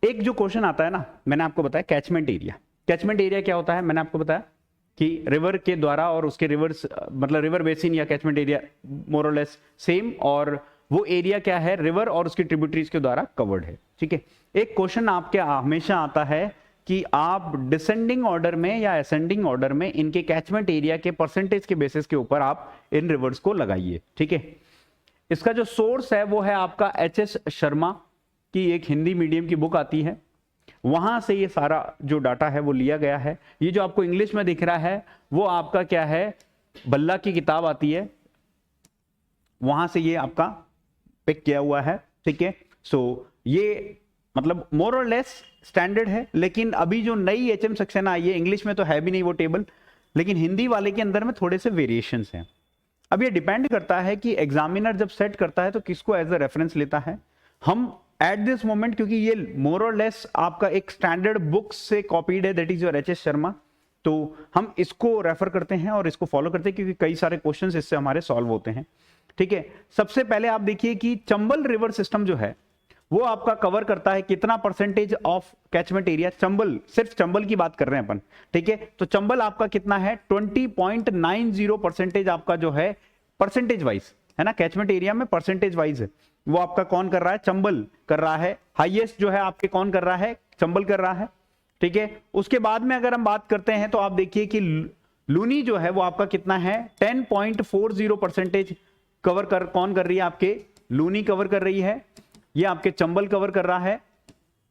S1: एक जो क्वेश्चन आता है ना, मैंने आपको बताया कैचमेंट एरिया। कैचमेंट एरिया क्या होता है, मैंने आपको बताया कि रिवर के द्वारा और उसके रिवर्स, मतलब रिवर बेसिन या कैचमेंट एरिया मोर और लेस सेम, और वो एरिया क्या है, रिवर और उसकी ट्रिब्यूटरीज के द्वारा कवर्ड है, ठीक है। एक क्वेश्चन आपके हमेशा आता है कि आप डिसेंडिंग ऑर्डर में या असेंडिंग ऑर्डर में इनके कैचमेंट एरिया के परसेंटेज के बेसिस के ऊपर आप इन रिवर्स को लगाइए, ठीक है। इसका जो सोर्स है वो है आपका HS शर्मा की एक हिंदी मीडियम की बुक आती है, वहां से ये सारा जो डाटा है वो लिया गया है। ये जो आपको इंग्लिश में दिख रहा है वो आपका क्या है, बल्ला की किताब आती है, वहां से ये आपका पिक किया हुआ है, ठीक है। सो ये मतलब मोर और लेस स्टैंडर्ड है, लेकिन अभी जो नई HM सेक्शन आई है, इंग्लिश में तो है भी नहीं वो टेबल, लेकिन हिंदी वाले के अंदर में थोड़े से वेरिएशंस हैं। अब ये डिपेंड करता है कि एग्जामिनर जब सेट करता है तो किसको एज अ रेफरेंस लेता है। हम एट दिस मोमेंट, क्योंकि ये मोर और लेस आपका एक स्टैंडर्ड बुक से कॉपीड है, that is your HS Sharma, तो हम इसको रेफर करते हैं और इसको फॉलो करते हैं, क्योंकि कई सारे क्वेश्चंस इससे हमारे सॉल्व होते हैं, ठीक है। सबसे पहले आप देखिए कि चंबल रिवर सिस्टम जो है वो आपका कवर करता है कितना percentage of catchment area. Chambal, सिर्फ चंबल की बात कर रहे हैं अपन, ठीक है। तो चंबल आपका कितना है, 20.90% आपका जो है परसेंटेज वाइज है ना, कैचमेंट एरिया में परसेंटेज वाइज है, वो आपका कौन कर रहा है, चंबल कर रहा है। हाईएस्ट जो है आपके कौन कर रहा है, चंबल कर रहा है, ठीक है। उसके बाद में अगर हम बात करते हैं तो आप देखिए कि लूनी जो है वो आपका कितना है, 10.40% कवर कर, कौन कर रही है, आपके लूनी कवर कर रही है। ये आपके चंबल कवर कर रहा है,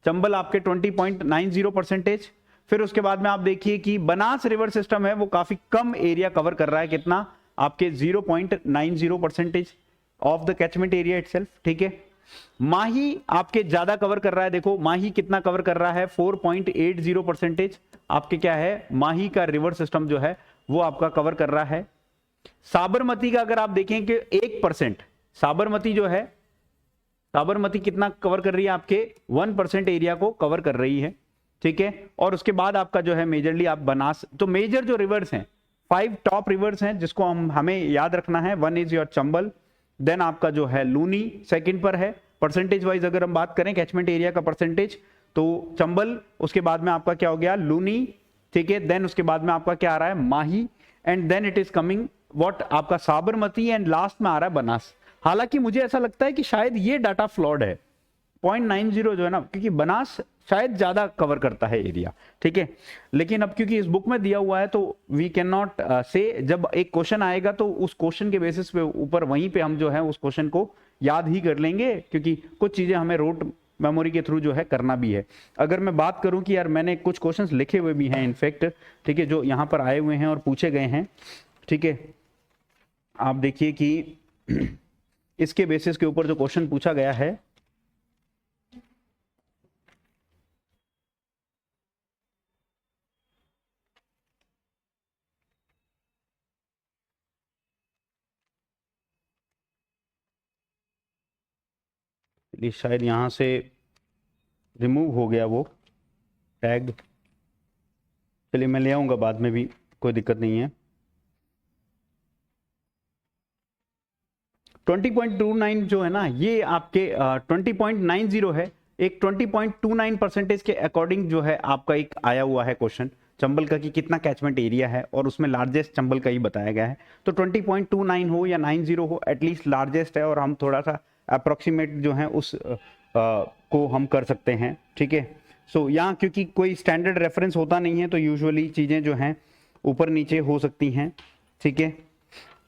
S1: चंबल आपके 20.90%। फिर उसके बाद में आप देखिए कि बनास रिवर सिस्टम है वो काफी कम एरिया कवर कर रहा है, कितना आपके 0.90% of the catchment area itself, ठीक है। माही आपके ज्यादा कवर कर रहा है, देखो माही कितना कवर कर रहा है, 4.80% आपके क्या है, माही का रिवर सिस्टम जो है वो आपका कवर कर रहा है। साबरमती का अगर आप देखें कि 1%, साबरमती जो है, साबरमती कितना कवर कर रही है, आपके 1% एरिया को कवर कर रही है, ठीक है। और उसके बाद आपका जो है मेजरली आप बनास, तो मेजर जो रिवर्स हैं, 5 टॉप रिवर्स हैं जिसको हमें याद रखना है। 1 इज योर चंबल, देन आपका जो है लूनी सेकंड पर है परसेंटेज वाइज, अगर हम बात करें कैचमेंट एरिया का परसेंटेज तो चंबल, उसके बाद में आपका क्या हो गया, लूनी, ठीक है। देन उसके बाद में आपका क्या आ रहा है, Mahi, and then it is coming what, आपका साबरमती, एंड लास्ट में आ रहा है बनास। हालांकि मुझे ऐसा लगता है कि शायद ये डाटा फ्लॉड है, 0.90 जो है ना, क्योंकि बनास शायद ज्यादा कवर करता है एरिया, ठीक है। लेकिन अब क्योंकि इस बुक में दिया हुआ है तो वी कैन नॉट से, जब एक क्वेश्चन आएगा तो उस क्वेश्चन के बेसिस पे ऊपर वहीं पे हम जो है उस क्वेश्चन को याद ही कर लेंगे, क्योंकि कुछ चीजें हमें रोट मेमोरी के थ्रू जो है करना भी है। अगर मैं बात करूं कि यार मैंने कुछ क्वेश्चंस लिखे हुए भी हैं इनफैक्ट, ठीक है, जो यहाँ पर आए हुए हैं और पूछे गए हैं, ठीक है। आप देखिए कि इसके बेसिस के ऊपर जो क्वेश्चन पूछा गया है, शायद यहां से रिमूव हो गया वो टैग, चलिए मैं ले आऊंगा बाद में भी, कोई दिक्कत नहीं है। 20.29 जो है ना, ये आपके 20.90 है, एक 20.29% के अकॉर्डिंग जो है आपका एक आया हुआ है क्वेश्चन चंबल का, कि कितना कैचमेंट एरिया है, और उसमें लार्जेस्ट चंबल का ही बताया गया है। तो 20.29 हो या 90 हो, एटलीस्ट लार्जेस्ट है, और हम थोड़ा सा अप्रोक्सीमेट जो है उस को हम कर सकते हैं, ठीक है। सो यहाँ क्योंकि कोई स्टैंडर्ड रेफरेंस होता नहीं है तो यूजुअली चीज़ें जो हैं ऊपर नीचे हो सकती हैं, ठीक है।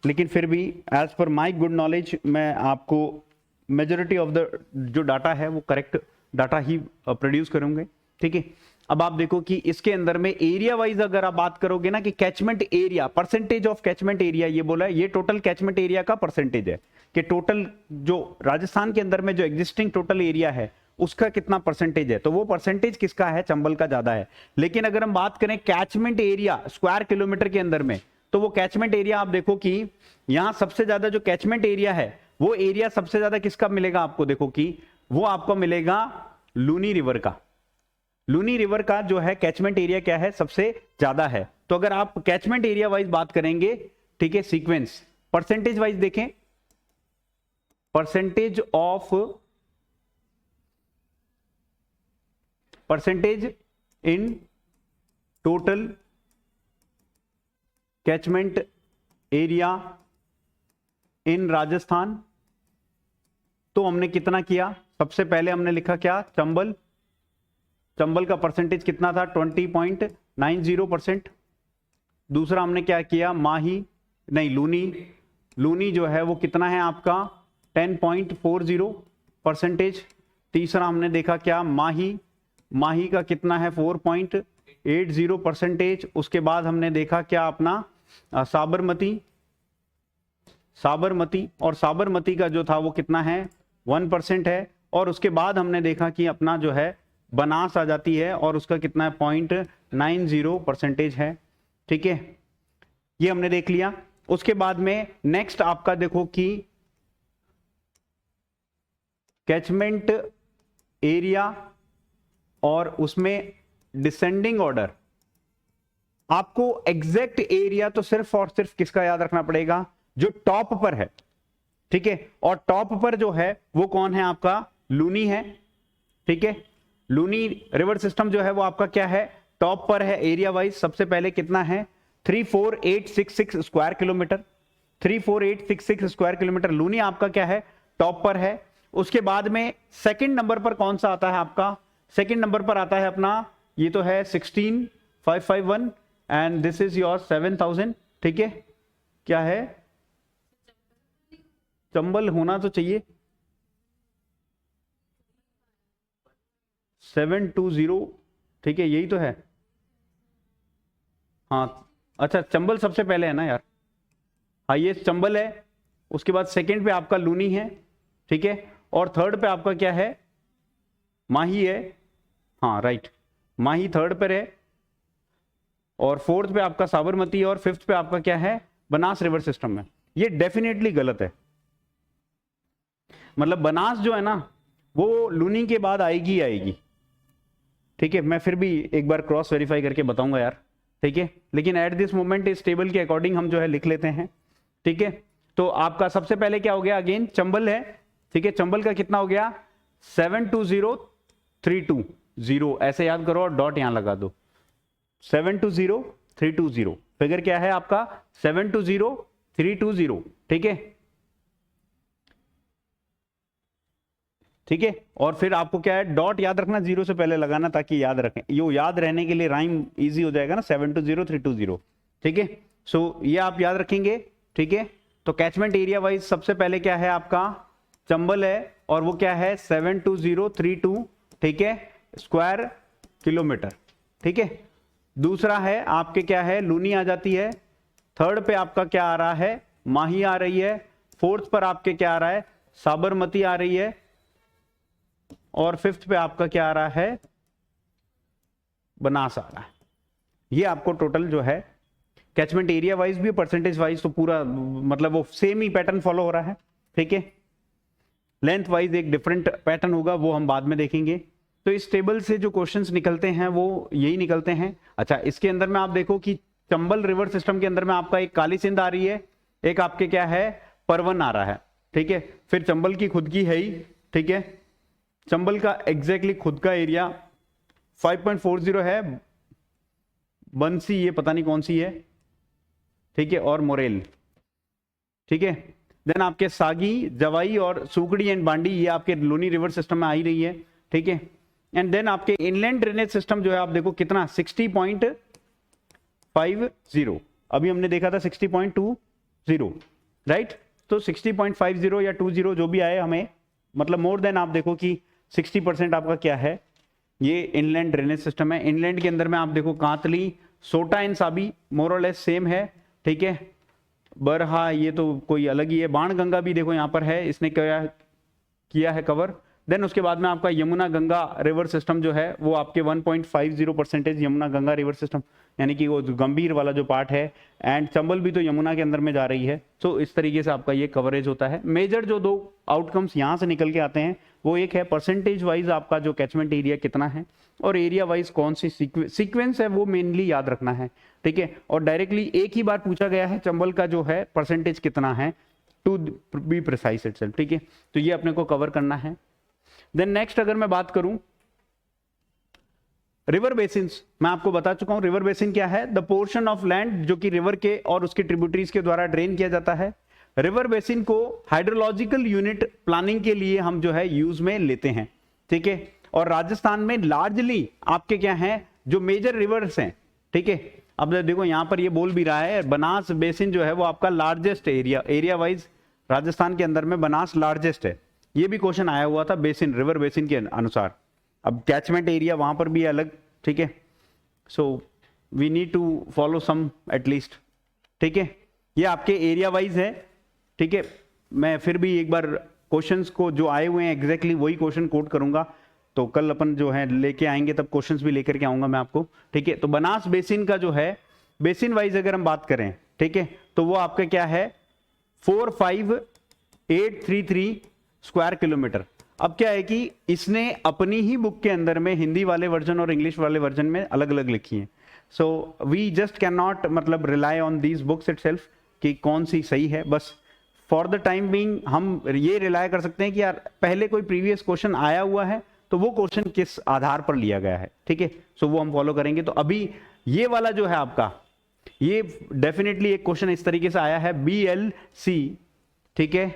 S1: लेकिन फिर भी as per my good knowledge मैं आपको मेजोरिटी ऑफ द जो डाटा है वो करेक्ट डाटा ही प्रोड्यूस करूंगे, ठीक है। अब आप देखो कि इसके अंदर में एरिया वाइज अगर आप बात करोगे ना, कि catchment area, percentage of catchment area ये बोला है, ये टोटल कैचमेंट एरिया का परसेंटेज है, कि टोटल जो राजस्थान के अंदर में जो एग्जिस्टिंग टोटल एरिया है उसका कितना परसेंटेज है, तो वो परसेंटेज किसका है, चंबल का ज्यादा है। लेकिन अगर हम बात करें कैचमेंट एरिया स्क्वायर किलोमीटर के अंदर में, तो वो कैचमेंट एरिया आप देखो कि यहां सबसे ज्यादा जो कैचमेंट एरिया है वो एरिया सबसे ज्यादा किसका मिलेगा आपको, देखो कि वो आपको मिलेगा लूनी रिवर का। लूनी रिवर का जो है कैचमेंट एरिया क्या है, सबसे ज्यादा है। तो अगर आप कैचमेंट एरिया वाइज बात करेंगे, ठीक है, सीक्वेंस परसेंटेज वाइज देखें, percentage in total catchment area in Rajasthan, तो हमने कितना किया, सबसे पहले हमने लिखा क्या, चंबल, चंबल का परसेंटेज कितना था, 20.90%। दूसरा हमने क्या किया, माही नहीं लूनी, लूनी जो है वो कितना है आपका 10.40%। तीसरा हमने देखा क्या, माही, माही का कितना है 4.80%। उसके बाद हमने देखा क्या अपना साबरमती, साबरमती, और साबरमती का जो था वो कितना है 1% है। और उसके बाद हमने देखा कि अपना जो है बनास आ जाती है और उसका कितना है 0.90% है, ठीक है, ये हमने देख लिया। उसके बाद में नेक्स्ट आपका देखो कि कैचमेंट एरिया और उसमें डिसेंडिंग ऑर्डर, आपको एग्जैक्ट एरिया तो सिर्फ और सिर्फ किसका याद रखना पड़ेगा, जो टॉप पर है, ठीक है। और टॉप पर जो है वो कौन है आपका, लूनी है, ठीक है। लूनी रिवर सिस्टम जो है वो आपका क्या है, टॉप पर है एरिया वाइज। सबसे पहले कितना है 34866 square kilometer, 34866 square kilometer Luni आपका क्या है, टॉप पर है। उसके बाद में सेकंड नंबर पर कौन सा आता है आपका, सेकंड नंबर पर आता है अपना, ये तो है 16551 एंड दिस इज योर 7000, ठीक है। क्या है, चंबल होना तो चाहिए 720, ठीक है, यही तो है। हाँ अच्छा, चंबल सबसे पहले है ना यार, हाँ ये चंबल है। उसके बाद सेकंड पे आपका लूनी है, ठीक है, और थर्ड पे आपका क्या है, माही है, हाँ राइट, माही थर्ड पर है, और फोर्थ पे आपका साबरमती, और फिफ्थ पे आपका क्या है, बनास रिवर सिस्टम में। ये डेफिनेटली गलत है, मतलब बनास जो है ना वो लूनी के बाद आएगी ही आएगी, ठीक है। मैं फिर भी एक बार क्रॉस वेरीफाई करके बताऊंगा यार, ठीक है। लेकिन एट दिस मोमेंट इस टेबल के अकॉर्डिंग हम जो है लिख लेते हैं, ठीक है। तो आपका सबसे पहले क्या हो गया, अगेन चंबल है, ठीक है। चंबल का कितना हो गया 720320, ऐसे याद करो और डॉट यहां लगा दो, 720320। फिगर क्या है आपका 720320, ठीक है, ठीक है। और फिर आपको क्या है, डॉट याद रखना, जीरो से पहले लगाना ताकि याद रखें, ये याद रहने के लिए राइम इजी हो जाएगा ना, 720320, ठीक है। सो ये आप याद रखेंगे, ठीक है। तो कैचमेंट एरिया वाइज सबसे पहले क्या है आपका, चंबल है, और वो क्या है 72032, ठीक है, स्क्वायर किलोमीटर, ठीक है। दूसरा है आपके क्या है, लूनी आ जाती है। थर्ड पे आपका क्या आ रहा है, माही आ रही है। फोर्थ पर आपके क्या आ रहा है, साबरमती आ रही है। और फिफ्थ पे आपका क्या आ रहा है, बनास आ रहा है। ये आपको टोटल जो है कैचमेंट एरिया वाइज भी, परसेंटेज वाइज तो पूरा मतलब वो सेम ही पैटर्न फॉलो हो रहा है, ठीक है। लेंथ वाइज एक डिफरेंट पैटर्न होगा, वो हम बाद में देखेंगे। तो इस टेबल से जो क्वेश्चंस निकलते हैं वो यही निकलते हैं। अच्छा, इसके अंदर में आप देखो कि चंबल रिवर सिस्टम के अंदर में आपका एक काली सिंध आ रही है, एक आपके क्या है परवन आ रहा है, ठीक है। फिर चंबल की खुद की है ही, ठीक है। चंबल का एग्जैक्टली खुद का एरिया 5.40 है। बंसी ये पता नहीं कौन सी है, ठीक है, और मोरेल, ठीक है। देन आपके सागी, जवाई और सुकड़ी एंड बांडी, ये आपके लूनी रिवर सिस्टम में आ ही रही है, ठीक है। एंड देन आपके इनलैंड ड्रेनेज सिस्टम जो है आप देखो कितना 60.50, अभी हमने देखा था 60.20, राइट। तो 60.50 या 20 जो भी आए हमें, मतलब मोर देन आप देखो कि 60% आपका क्या है, ये इनलैंड ड्रेनेज सिस्टम है। इनलैंड के अंदर में आप देखो कांतली, सोटा एंड साबी मोर और लेस सेम है, ठीक है। बरहा ये तो कोई अलग ही है। बाण गंगा भी देखो यहाँ पर है, इसने क्या किया है कवर। देन उसके बाद में आपका यमुना गंगा रिवर सिस्टम जो है वो आपके 1.50% यमुना गंगा रिवर सिस्टम, यानी कि वो गंभीर वाला जो पार्ट है। एंड चंबल भी तो यमुना के अंदर में जा रही है। तो इस तरीके से आपका ये कवरेज होता है। मेजर जो दो आउटकम्स यहाँ से निकल के आते हैं वो एक है परसेंटेज वाइज आपका जो कैचमेंट एरिया कितना है, और एरिया वाइज कौन सी सीक्वेंस है वो मेनली याद रखना है, ठीक है। और डायरेक्टली एक ही बार पूछा गया है चंबल का जो है परसेंटेज कितना है, टू बी प्रिसाइज इटसेल्फ, ठीक है। तो ये अपने को कवर करना है। देन नेक्स्ट अगर मैं बात करूं रिवर बेसिन्स, मैं आपको बता चुका हूं रिवर बेसिन क्या है, द पोर्शन ऑफ लैंड जो कि रिवर के और उसके ट्रिब्यूटरीज के द्वारा ड्रेन किया जाता है। रिवर बेसिन को हाइड्रोलॉजिकल यूनिट प्लानिंग के लिए हम जो है यूज में लेते हैं, ठीक है। और राजस्थान में लार्जली आपके क्या है जो मेजर रिवर्स हैं, ठीक है। अब देखो यहां पर ये बोल भी रहा है बनास बेसिन जो है वो आपका लार्जेस्ट एरिया वाइज राजस्थान के अंदर में बनास लार्जेस्ट है। ये भी क्वेश्चन आया हुआ था बेसिन, रिवर बेसिन के अनुसार। अब कैचमेंट एरिया वहां पर भी अलग, ठीक है। So we need to follow some at least, ठीक है। ये आपके एरिया वाइज है, ठीक है। मैं फिर भी एक बार क्वेश्चंस को जो आए हुए हैं एग्जैक्टली वही क्वेश्चन कोट करूंगा। तो कल अपन जो है लेके आएंगे तब क्वेश्चंस भी लेकर के आऊंगा मैं आपको, ठीक है। तो बनास बेसिन का जो है बेसिन वाइज अगर हम बात करें, ठीक है, तो वो आपका क्या है 45833 स्क्वायर किलोमीटर। अब क्या है कि इसने अपनी ही बुक के अंदर में हिंदी वाले वर्जन और इंग्लिश वाले वर्जन में अलग अलग लिखी है। So we just can not मतलब rely on these books itself कि कौन सी सही है। बस फॉर द टाइम बीइंग हम ये रिलाई कर सकते हैं कि यार पहले कोई प्रीवियस क्वेश्चन आया हुआ है तो वो क्वेश्चन किस आधार पर लिया गया है, ठीक है। सो वो हम फॉलो करेंगे। तो अभी ये वाला जो है आपका, ये डेफिनेटली एक क्वेश्चन इस तरीके से आया है BLC, ठीक है,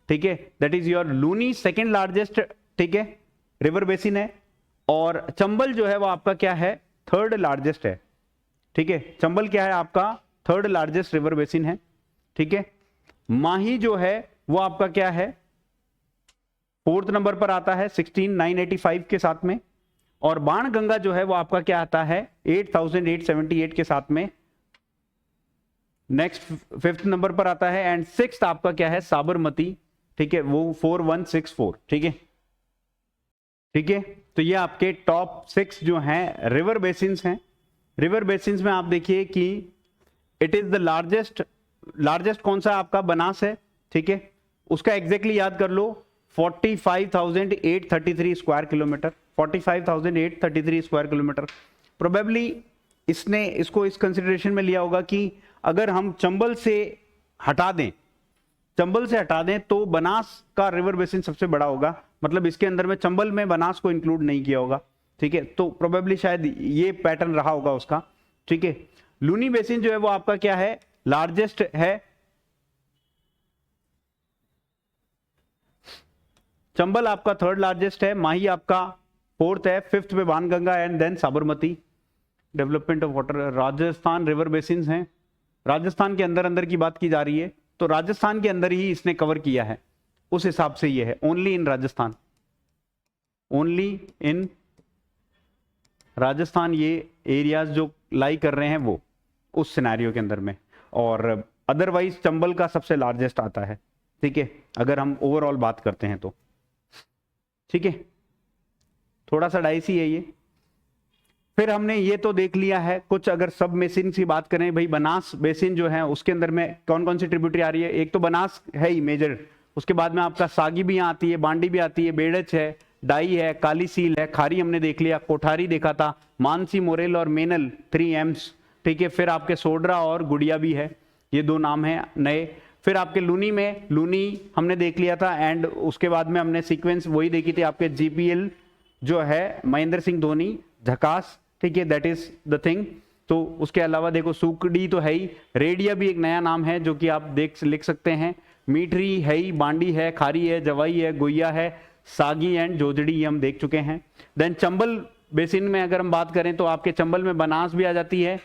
S1: ठीक है, that is your Luni second largest, ठीक है, रिवर बेसिन है। और चंबल जो है वो आपका क्या है थर्ड लार्जेस्ट है, ठीक है। चंबल क्या है आपका थर्ड लार्जेस्ट रिवर बेसिन है, ठीक है। माही जो है वो आपका क्या है फोर्थ नंबर पर आता है 16985 के साथ में। और बाण गंगा जो है वो आपका क्या आता है 8878 के साथ में, नेक्स्ट फिफ्थ नंबर पर आता है। एंड सिक्स्थ आपका क्या है साबरमती, ठीक है, वो 4164, ठीक है, ठीक है। तो ये आपके टॉप 6 जो हैं रिवर बेसिन्स हैं। रिवर बेसिन्स में आप देखिए कि इट इज द लार्जेस्ट कौन सा आपका बनास है, ठीक है। उसका एग्जैक्टली याद कर लो 45,833 square kilometre, 45,833 square kilometre. Probably इसने इसको इस कंसिडरेशन में लिया होगा कि अगर हम चंबल से हटा दें तो बनास का रिवर बेसिन सबसे बड़ा होगा, मतलब इसके अंदर में चंबल में बनास को इंक्लूड नहीं किया होगा। ठीक है, तो प्रोबेबली शायद ये पैटर्न रहा होगा उसका। ठीक है, लूनी बेसिन जो है वो आपका क्या है, लार्जेस्ट है। चंबल आपका थर्ड लार्जेस्ट है, माही आपका फोर्थ है, फिफ्थ पे Banganga and then Sabarmati. Development of water, Rajasthan river basin हैं, राजस्थान के अंदर अंदर की बात की जा रही है, तो राजस्थान के अंदर ही इसने कवर किया है, उस हिसाब से ये है only in Rajasthan, only in Rajasthan ये एरियाज जो लाई कर रहे हैं वो उस सिनेरियो के अंदर में, और अदरवाइज चंबल का सबसे लार्जेस्ट आता है। ठीक है, अगर हम ओवरऑल बात करते हैं तो ठीक है, थोड़ा सा डाइसी है ये। फिर हमने ये तो देख लिया है कुछ, अगर सब बेसिन की बात करें भाई, बनास बेसिन जो है उसके अंदर में कौन कौन सी ट्रिब्यूटरी आ रही है, एक तो बनास है ही मेजर, उसके बाद में आपका सागी भी यहाँ आती है, बांडी भी आती है, बेड़च है, डाई है, काली सील है, खारी हमने देख लिया, कोठारी देखा था, मानसी, मोरेल और मेनल 3 एम्स। ठीक है, फिर आपके सोडरा और गुड़िया भी है, ये 2 नाम है नए। फिर आपके लूनी में लूनी हमने देख लिया था, एंड उसके बाद में हमने सीक्वेंस वही देखी थी आपके जीपीएल जो है महेंद्र सिंह धोनी, झकास। ठीक है, दैट इज द थिंग। तो उसके अलावा देखो सुकड़ी तो है ही, रेडिया भी एक नया नाम है जो कि आप लिख सकते हैं, मीठरी है ही, बांडी है, खारी है, जवाई है, गुइया है, सागी एंड जोजड़ी ये हम देख चुके हैं। देन चंबल बेसिन में अगर हम बात करें तो आपके चंबल में बनास भी आ जाती है।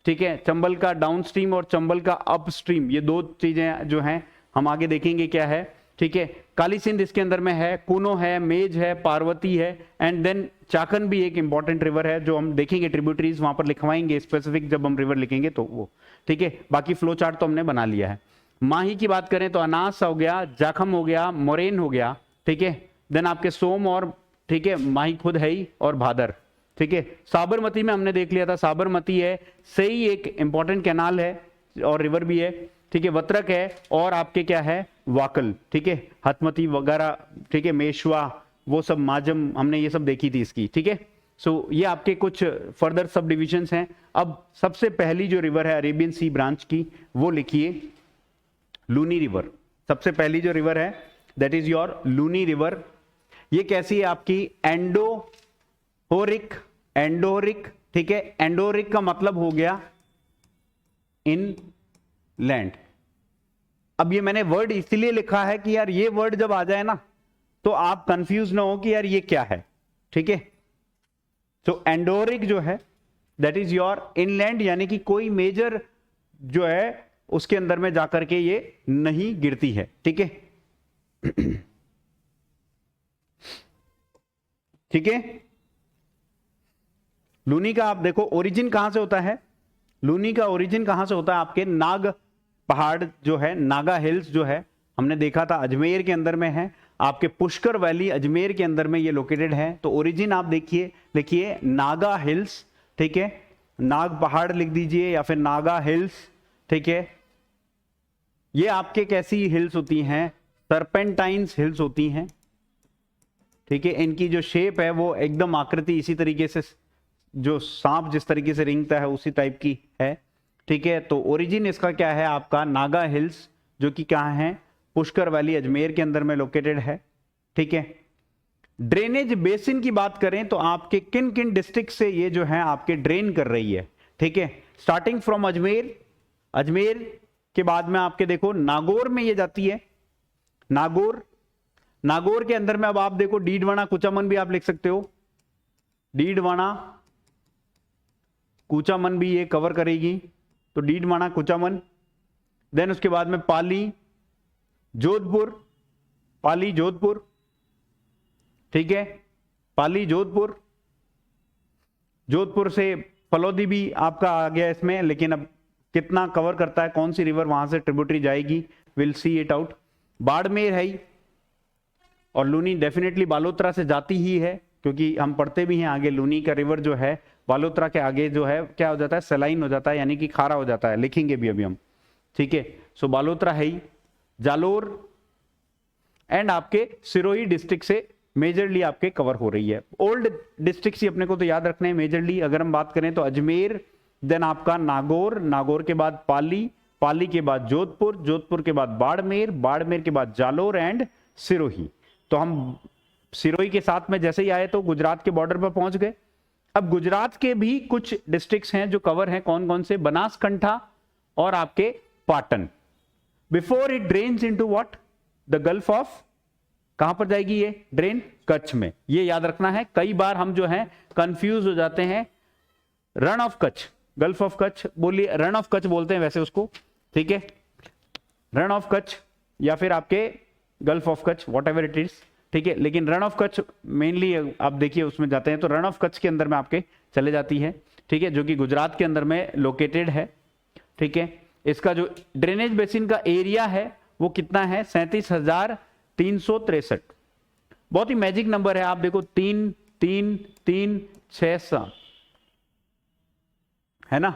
S1: ठीक है, चंबल का डाउन स्ट्रीम और चंबल का अप स्ट्रीम, ये 2 चीजें जो हैं हम आगे देखेंगे क्या है। ठीक है, काली सिंध इसके अंदर में है, कूनो है, मेज है, पार्वती है, एंड देन चाकन भी एक इंपॉर्टेंट रिवर है जो हम देखेंगे, ट्रिब्यूटरीज वहां पर लिखवाएंगे स्पेसिफिक जब हम रिवर लिखेंगे तो वो। ठीक है, बाकी फ्लो चार्ट तो हमने बना लिया है। माही की बात करें तो अनास हो गया, जाखम हो गया, मोरेन हो गया। ठीक है, देन आपके सोम और ठीक है माही खुद है ही, और भादर। ठीक है, साबरमती में हमने देख लिया था, साबरमती है, सही एक इंपॉर्टेंट कैनाल है और रिवर भी है। ठीक है, वत्रक है, और आपके क्या है, वाकल। ठीक है, हथमती वगैरह, ठीक है, मेशवा, वो सब, माजम, हमने ये सब देखी थी इसकी। ठीक है, सो ये आपके कुछ फर्दर सब डिविजन्स हैं। अब सबसे पहली जो रिवर है अरेबियन सी ब्रांच की, वो लिखिए लूनी रिवर। सबसे पहली जो रिवर है that is your Luni river. ये कैसी है आपकी, एंडोहोरिक, एंडोरिक। ठीक है, एंडोरिक का मतलब हो गया इन लैंड। अब ये मैंने वर्ड इसीलिए लिखा है कि यार ये वर्ड जब आ जाए ना तो आप कंफ्यूज ना हो कि यार ये क्या है। ठीक है, तो एंडोरिक जो है दैट इज योर इनलैंड, यानी कि कोई मेजर जो है उसके अंदर में जाकर के ये नहीं गिरती है। ठीक है, ठीक है। लूनी का आप देखो ओरिजिन कहां से होता है, लूनी का ओरिजिन कहां से होता है, आपके नाग पहाड़ जो है, नागा हिल्स जो है, हमने देखा था अजमेर के अंदर में है, आपके पुष्कर वैली अजमेर के अंदर में ये लोकेटेड है। तो ओरिजिन आप देखिए, लिखिए नागा हिल्स। ठीक है, नाग पहाड़ लिख दीजिए या फिर नागा हिल्स। ठीक है, ये आपके कैसी हिल्स होती हैं, सर्पेंटाइन्स हिल्स होती हैं। ठीक है, इनकी जो शेप है वो एकदम आकृति इसी तरीके से, जो सांप जिस तरीके से रेंगता है उसी टाइप की है। ठीक है, तो ओरिजिन इसका क्या है आपका नागा हिल्स, जो कि कहाँ है, पुष्कर वैली अजमेर के अंदर में लोकेटेड है। ठीक है, ड्रेनेज बेसिन की बात करें तो आपके किन किन डिस्ट्रिक्ट से ये जो है आपके ड्रेन कर रही है। ठीक है, स्टार्टिंग फ्रॉम अजमेर, अजमेर के बाद में आपके देखो नागौर में ये जाती है, नागौर, नागौर के अंदर में अब आप देखो डीडवाना कुचामन भी आप लिख सकते हो, डीडवाना कुचामन भी ये कवर करेगी, तो डीडवाना कुचामन। देन उसके बाद में पाली जोधपुर, पाली जोधपुर। ठीक है, पाली जोधपुर, जोधपुर से फलोदी भी आपका आ गया इसमें, लेकिन अब कितना कवर करता है, कौन सी रिवर वहां से ट्रिब्यूटरी जाएगी, will see it out. Barmer है ही, और लूनी डेफिनेटली बालोतरा से जाती ही है, क्योंकि हम पढ़ते भी हैं आगे लूनी का रिवर जो है बालोतरा के आगे जो है क्या हो जाता है, सलाइन हो जाता है, यानी कि खारा हो जाता है, लिखेंगे भी अभी हम। ठीक है, सो बालोतरा है ही, जालोर एंड आपके सिरोही डिस्ट्रिक्ट से मेजरली आपके कवर हो रही है। ओल्ड डिस्ट्रिक्ट ही अपने को तो याद रखना है मेजरली। अगर हम बात करें तो अजमेर, देन आपका नागौर, नागौर के बाद पाली, पाली के बाद जोधपुर, जोधपुर के बाद बाड़मेर, बाड़मेर के बाद जालोर एंड सिरोही। तो हम सिरोही के साथ में जैसे ही आए तो गुजरात के बॉर्डर पर पहुंच गए, अब गुजरात के भी कुछ डिस्ट्रिक्ट्स हैं जो कवर हैं, कौन कौन से, बनासकंठा और आपके Patan. Before it drains into what, the gulf of, कहां पर जाएगी ये ड्रेन, कच्छ में। ये याद रखना है, कई बार हम जो है कंफ्यूज हो जाते हैं। Run of Kutch, gulf of Kutch बोलिए, रन ऑफ कच्छ बोलते हैं वैसे उसको, ठीक है, रन ऑफ कच्छ या फिर आपके gulf of Kutch, what ever it is, ठीक है। लेकिन रन ऑफ कच्छ मेनली आप देखिए उसमें जाते हैं तो रन ऑफ कच्छ के अंदर में आपके चले जाती है, ठीक है, जो कि गुजरात के अंदर में लोकेटेड है, ठीक है। इसका जो ड्रेनेज बेसिन का एरिया है वो कितना है, 37,363। बहुत ही मैजिक नंबर है, आप देखो 3 3 3 6 7 है ना,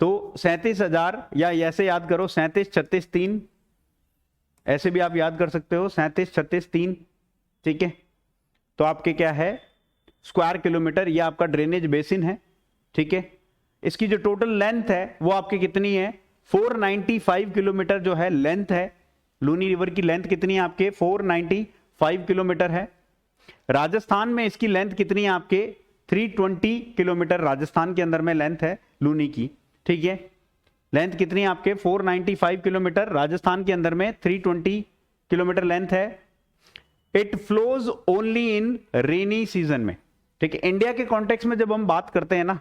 S1: तो 37,000 या ऐसे याद करो 37 36 3, ऐसे भी आप याद कर सकते हो 37 36 3, ठीक है। तो आपके क्या है स्क्वायर किलोमीटर, ये आपका ड्रेनेज बेसिन है, ठीक है। इसकी जो टोटल लेंथ है वो आपकी कितनी है, 495 किलोमीटर जो है लेंथ है। लूनी रिवर की लेंथ कितनी है आपके, 495 किलोमीटर है। राजस्थान में इसकी लेंथ कितनी है आपके, 320 किलोमीटर राजस्थान के अंदर में लेंथ है लूनी की, ठीक है। लेंथ कितनी है आपके 495 किलोमीटर, राजस्थान के अंदर में 320 किलोमीटर लेंथ है। It flows only in rainy season में, ठीक है। इंडिया के कॉन्टेक्स्ट में जब हम बात करते हैं ना,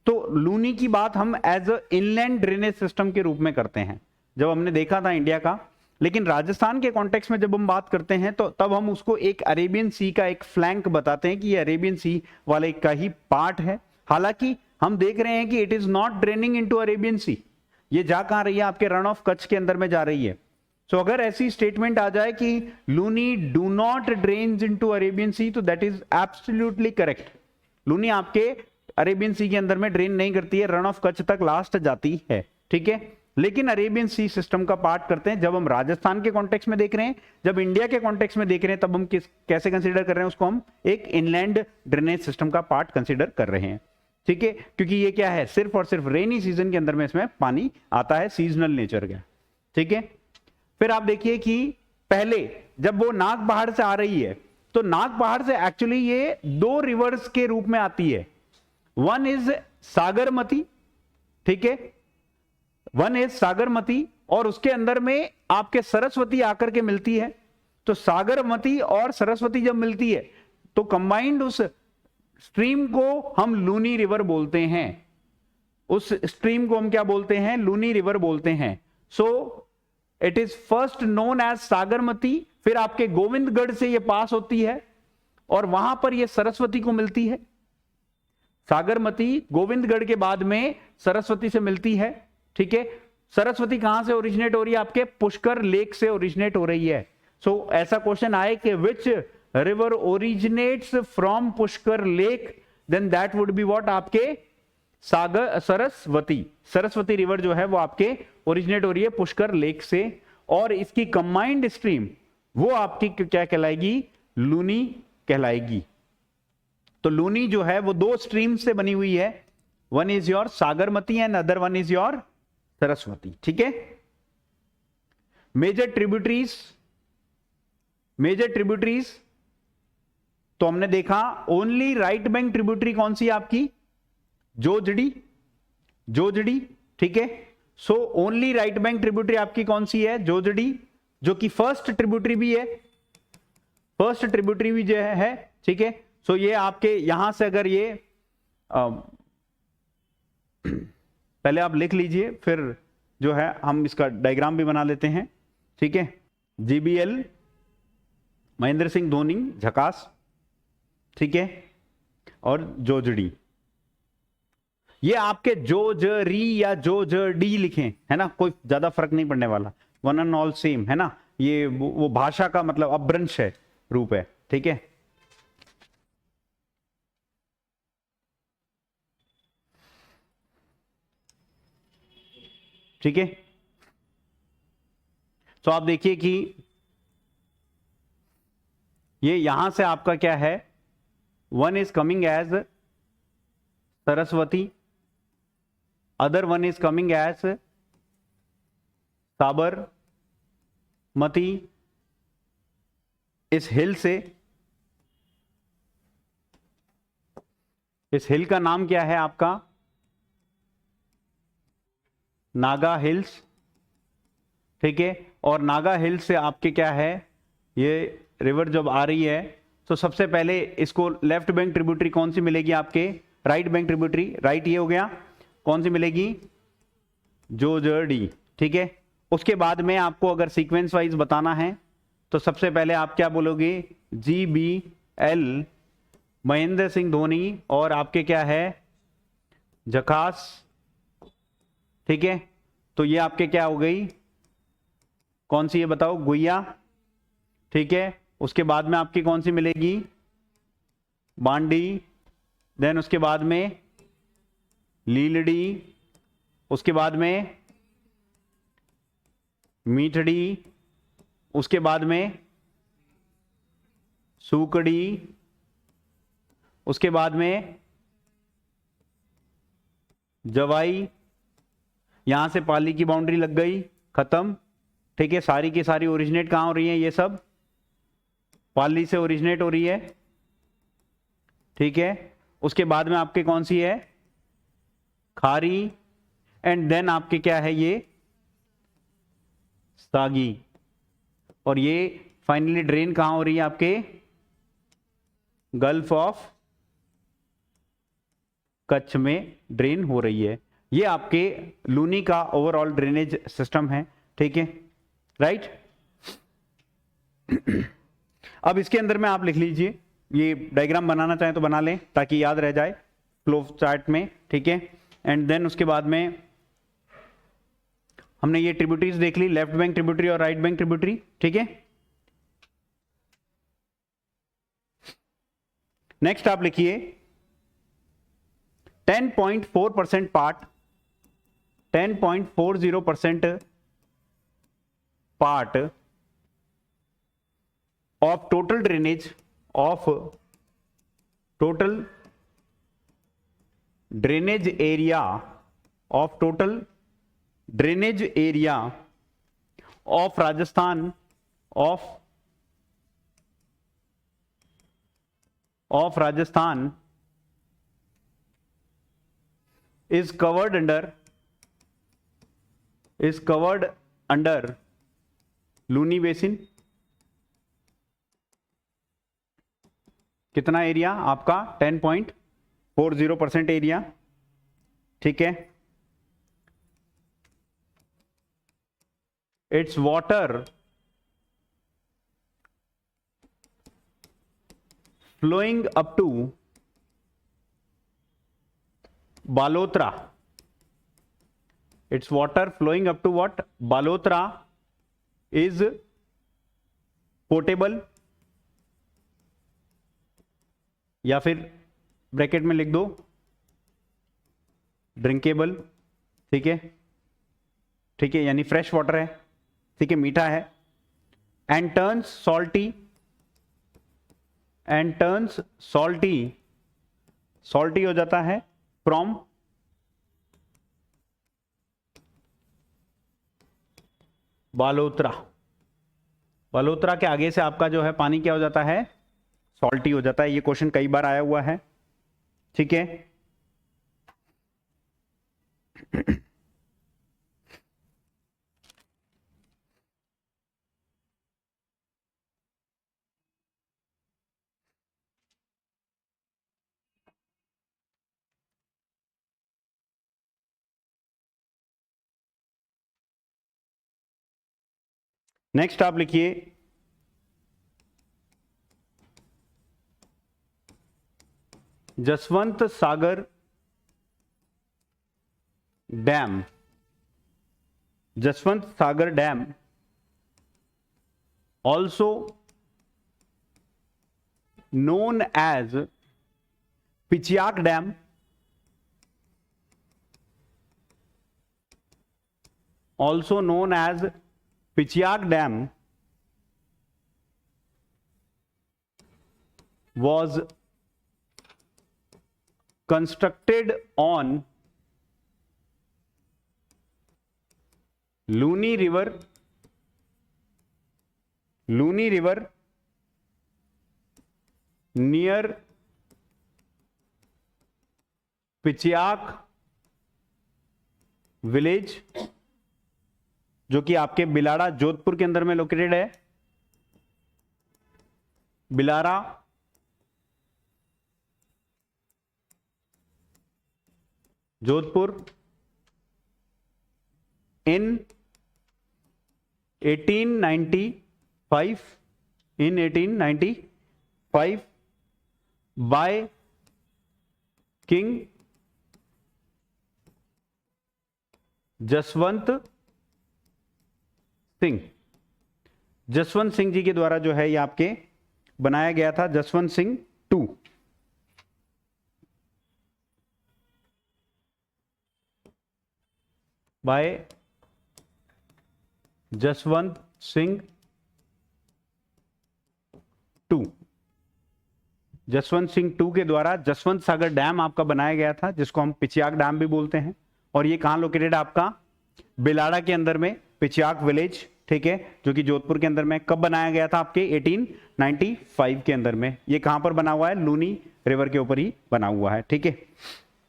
S1: तो लूनी की बात हम as a inland drainage system के रूप में करते हैं, जब हमने देखा था इंडिया का। लेकिन राजस्थान के कॉन्टेक्स्ट में जब हम बात करते हैं तो तब हम उसको एक अरेबियन सी का एक फ्लैंक बताते हैं कि ये अरेबियन सी वाले का ही पार्ट है। हालांकि हम देख रहे हैं कि it is not draining into Arabian sea, ये जा कहां रही है, आपके रन ऑफ कच्छ के अंदर में जा रही है। सो अगर ऐसी स्टेटमेंट आ जाए कि Luni do not drains into Arabian sea, तो that is absolutely correct. Luni आपके अरेबियन सी के अंदर में ड्रेन नहीं करती है, रन ऑफ कच्छ तक लास्ट जाती है, ठीक है। लेकिन अरेबियन सी सिस्टम का पार्ट करते हैं। जब हम राजस्थान के कॉन्टेक्स्ट में देख रहे हैं, जब इंडिया के कॉन्टेक्स्ट में देख रहे हैं, तब हम कैसे कंसीडर कर रहे हैं उसको, हम एक इनलैंड ड्रेनेज सिस्टम का पार्ट कंसीडर कर रहे हैं, ठीक है। क्योंकि ये क्या है, सिर्फ और सिर्फ रेनी सीजन के अंदर में इसमें पानी आता है, सीजनल नेचर का, ठीक है। फिर आप देखिए कि पहले जब वो नाग पहाड़ से आ रही है, तो नाग पहाड़ से एक्चुअली ये 2 रिवर्स के रूप में आती है। वन इज सागरमती, ठीक है, वन इज सागरमती, और उसके अंदर में आपके सरस्वती आकर के मिलती है। तो सागरमती और सरस्वती जब मिलती है तो कंबाइंड उस स्ट्रीम को हम लूनी रिवर बोलते हैं। उस स्ट्रीम को हम क्या बोलते हैं, लूनी रिवर बोलते हैं। So it is first known as Sagarmati, फिर आपके गोविंदगढ़ से ये पास होती है और वहां पर ये सरस्वती को मिलती है। सागरमती गोविंदगढ़ के बाद में सरस्वती से मिलती है, ठीक है। सरस्वती कहां से ओरिजिनेट हो रही है, आपके पुष्कर लेक से ओरिजिनेट हो रही है। सो ऐसा क्वेश्चन आए कि which river originates from Pushkar lake, then that would be what, आपके सागर सरस्वती। सरस्वती रिवर जो है वो आपके ओरिजिनेट हो रही है पुष्कर लेक से, और इसकी कंबाइंड स्ट्रीम वो आपकी क्या कहलाएगी, लूनी कहलाएगी। तो लूनी जो है वो 2 स्ट्रीम से बनी हुई है, one is your Sagarmati and other one is your Saraswati, ठीक है। मेजर ट्रिब्यूटरीज, मेजर ट्रिब्यूटरीज तो हमने देखा ओनली राइट बैंक ट्रिब्यूटरी कौन सी है आपकी, जोजड़ी, जोजड़ी, ठीक है। So only right bank tributary आपकी कौन सी है, जोजड़ी, जो कि फर्स्ट ट्रिब्यूटरी भी है, फर्स्ट ट्रिब्यूटरी भी जो है, ठीक है। सो ये आपके यहां से अगर ये पहले आप लिख लीजिए, फिर जो है हम इसका डायग्राम भी बना लेते हैं, ठीक है। जीबीएल महेंद्र सिंह धोनी झकास, ठीक है, और जोजड़ी, ये आपके जोजरी या जोजडी लिखें, है ना, कोई ज्यादा फर्क नहीं पड़ने वाला, वन एंड ऑल सेम है ना। ये वो भाषा का मतलब अपभ्रंश है, रूप है, ठीक है। ठीक है, तो आप देखिए कि ये यहां से आपका क्या है, one is coming as Saraswati, other one is coming as Sabarmati, इस हिल से, इस हिल का नाम क्या है आपका? नागा हिल्स, ठीक है। और नागा हिल्स से आपके क्या है, ये रिवर जब आ रही है तो सबसे पहले इसको लेफ्ट बैंक ट्रिब्यूटरी कौन सी मिलेगी आपके? राइट बैंक ट्रिब्यूटरी, राइट ये हो गया। कौन सी मिलेगी? जोजर्डी, ठीक है। उसके बाद में आपको अगर सीक्वेंस वाइज बताना है तो सबसे पहले आप क्या बोलोगे? GBL महेंद्र सिंह धोनी और आपके क्या है? जकास, ठीक है। तो ये आपके क्या हो गई? कौन सी है बताओ? गुइया, ठीक है। उसके बाद में आपकी कौन सी मिलेगी? बांडी। देन उसके बाद में लीलड़ी, उसके बाद में मीठड़ी, उसके बाद में सूकड़ी, उसके बाद में जवाई। यहां से पाली की बाउंड्री लग गई, खत्म, ठीक है। सारी की सारी ओरिजिनेट कहां हो रही है? ये सब पाली से ओरिजिनेट हो रही है, ठीक है। उसके बाद में आपके कौन सी है? खारी। एंड देन आपके क्या है? ये सागी। और ये फाइनली ड्रेन कहां हो रही है आपके? गल्फ ऑफ कच्छ में ड्रेन हो रही है। ये आपके लूनी का ओवरऑल ड्रेनेज सिस्टम है, ठीक है, राइट। अब इसके अंदर में आप लिख लीजिए, ये डायग्राम बनाना चाहें तो बना लें ताकि याद रह जाए फ्लो चार्ट में, ठीक है। एंड देन उसके बाद में हमने ये ट्रिब्यूटरीज देख ली, लेफ्ट बैंक ट्रिब्यूटरी और राइट बैंक ट्रिब्यूटरी, ठीक है। नेक्स्ट आप लिखिए 10.4% part, 10.40% part of total drainage of total drainage area of total drainage area of Rajasthan of Rajasthan is covered under Luni basin. कितना एरिया आपका? 10.40% एरिया, ठीक है। It's water flowing up to Balotra. It's water flowing up to what? Balotra is portable, या फिर bracket में लिख दो drinkable, ठीक है, ठीक है, यानी फ्रेश वाटर है, ठीक है, मीठा है। एंड टर्न्स सॉल्टी हो जाता है फ्रॉम बालोतरा के आगे से आपका जो है पानी क्या हो जाता है? सॉल्टी हो जाता है। ये क्वेश्चन कई बार आया हुआ है, ठीक है। नेक्स्ट आप लिखिए Jaswant Sagar dam. Jaswant Sagar dam also known as Pichiyak dam, also known as Pichiyak Dam, was constructed on Luni River near Pichiyak village जो कि आपके बिलाड़ा जोधपुर के अंदर में लोकेटेड है, बिलारा जोधपुर, इन 1895 बाय किंग जसवंत सिंह। जसवंत सिंह जी के द्वारा जो है ये आपके बनाया गया था, जसवंत सिंह 2। बाय जसवंत सिंह 2। जसवंत सिंह 2 के द्वारा जसवंत सागर डैम आपका बनाया गया था, जिसको हम पिचियाक डैम भी बोलते हैं। और ये कहां लोकेटेड है आपका? बिलाड़ा के अंदर में, पिचियाक विलेज, ठीक है, जो कि जोधपुर के अंदर में। कब बनाया गया था? आपके 1895 के अंदर में। ये कहां पर बना हुआ है? लूनी रिवर के ऊपर ही बना हुआ है, ठीक है।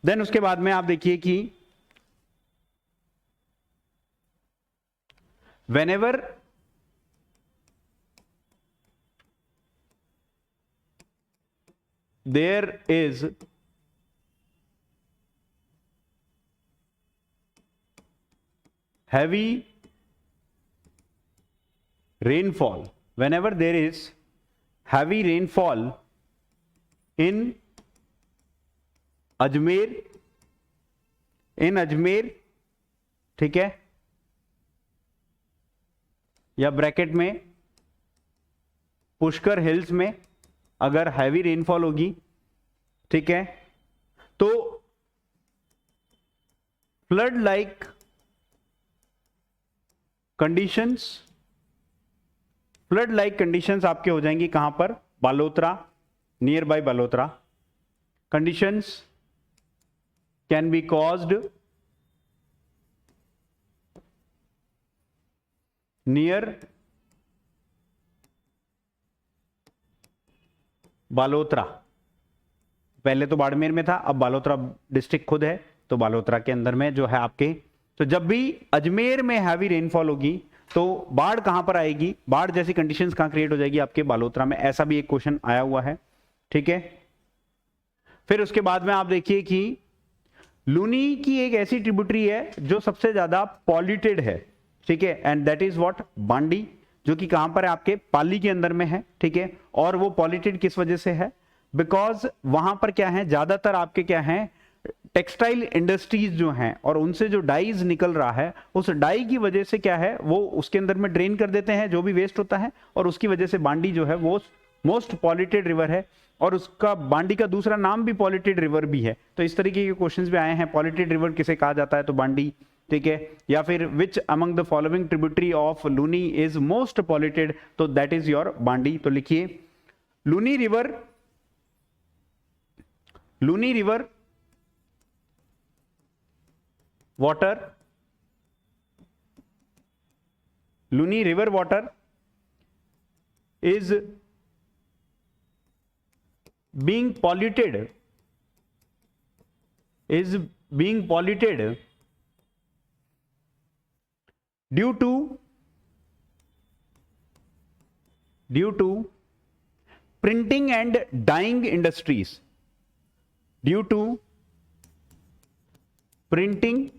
S1: देन उसके बाद में आप देखिए कि whenever there is heavy rainfall, whenever there is heavy rainfall in Ajmer, ठीक है, या ब्रैकेट में पुष्कर हिल्स में अगर हैवी रेनफॉल होगी, ठीक है, तो फ्लड लाइक कंडीशंस आपके हो जाएंगी कहां पर? Balotra, near by Balotra. Conditions can be caused near Balotra. पहले तो बाड़मेर में था, अब बालोतरा डिस्ट्रिक्ट खुद है, तो बालोतरा के अंदर में जो है आपके। तो जब भी अजमेर में हैवी रेनफॉल होगी तो बाढ़ कहां पर आएगी? बाढ़ जैसी कंडीशंस कहां क्रिएट हो जाएगी? आपके बालोतरा में। ऐसा भी एक क्वेश्चन आया हुआ है, ठीक है। फिर उसके बाद में आप देखिए कि लूनी की एक ऐसी ट्रिब्यूटरी है जो सबसे ज्यादा पॉल्यूटेड है, ठीक है, एंड दैट इज व्हाट? बांडी, जो कि कहां पर है? आपके पाली के अंदर में है, ठीक है। और वो पॉल्यूटेड किस वजह से है? बिकॉज वहां पर क्या है, ज्यादातर आपके क्या है, टेक्सटाइल इंडस्ट्रीज जो हैं, और उनसे जो डाइज निकल रहा है, उस डाई की वजह से क्या है, वो उसके अंदर में ड्रेन कर देते हैं जो भी वेस्ट होता है, और उसकी वजह से बांडी जो है वो मोस्ट पॉल्यूटेड रिवर है, और उसका बांडी का दूसरा नाम भी पॉल्यूटेड रिवर भी है। तो इस तरीके के क्वेश्चंस भी आए हैं, पॉल्यूटेड रिवर किसे कहा जाता है? तो बांडी, ठीक है। या फिर which among the following tributary of Luni is most polluted? तो दैट इज योर बांडी। तो लिखिए Luni river water, Luni river water is being polluted due to printing and dyeing industries, due to printing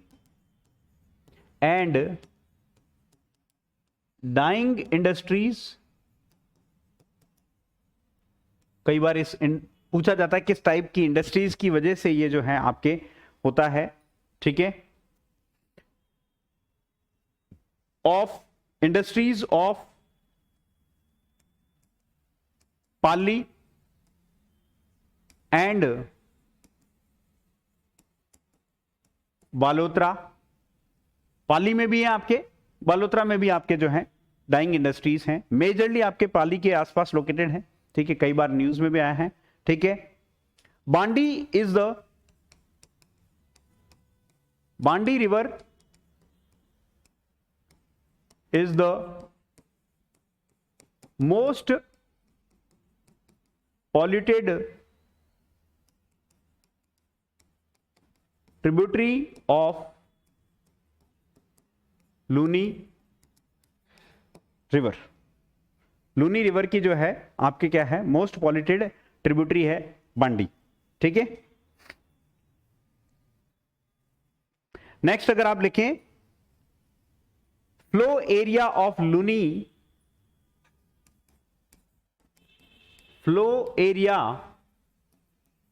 S1: and dyeing industries। कई बार पूछा जाता है किस type की industries की वजह से ये जो है आपके होता है, ठीक है। Of industries of Pali and Balotra. Pali में भी है आपके, बालोतरा में भी आपके जो है डाइंग इंडस्ट्रीज हैं, मेजरली आपके पाली के आसपास लोकेटेड हैं, ठीक है। कई बार न्यूज में भी आया है, ठीक है। Bandi river is the most polluted tributary of Luni river. Luni river की जो है आपके क्या है, मोस्ट पॉल्यूटेड ट्रिब्यूटरी है बांडी। ठीक है, नेक्स्ट अगर आप लिखें flow area of Luni, flow area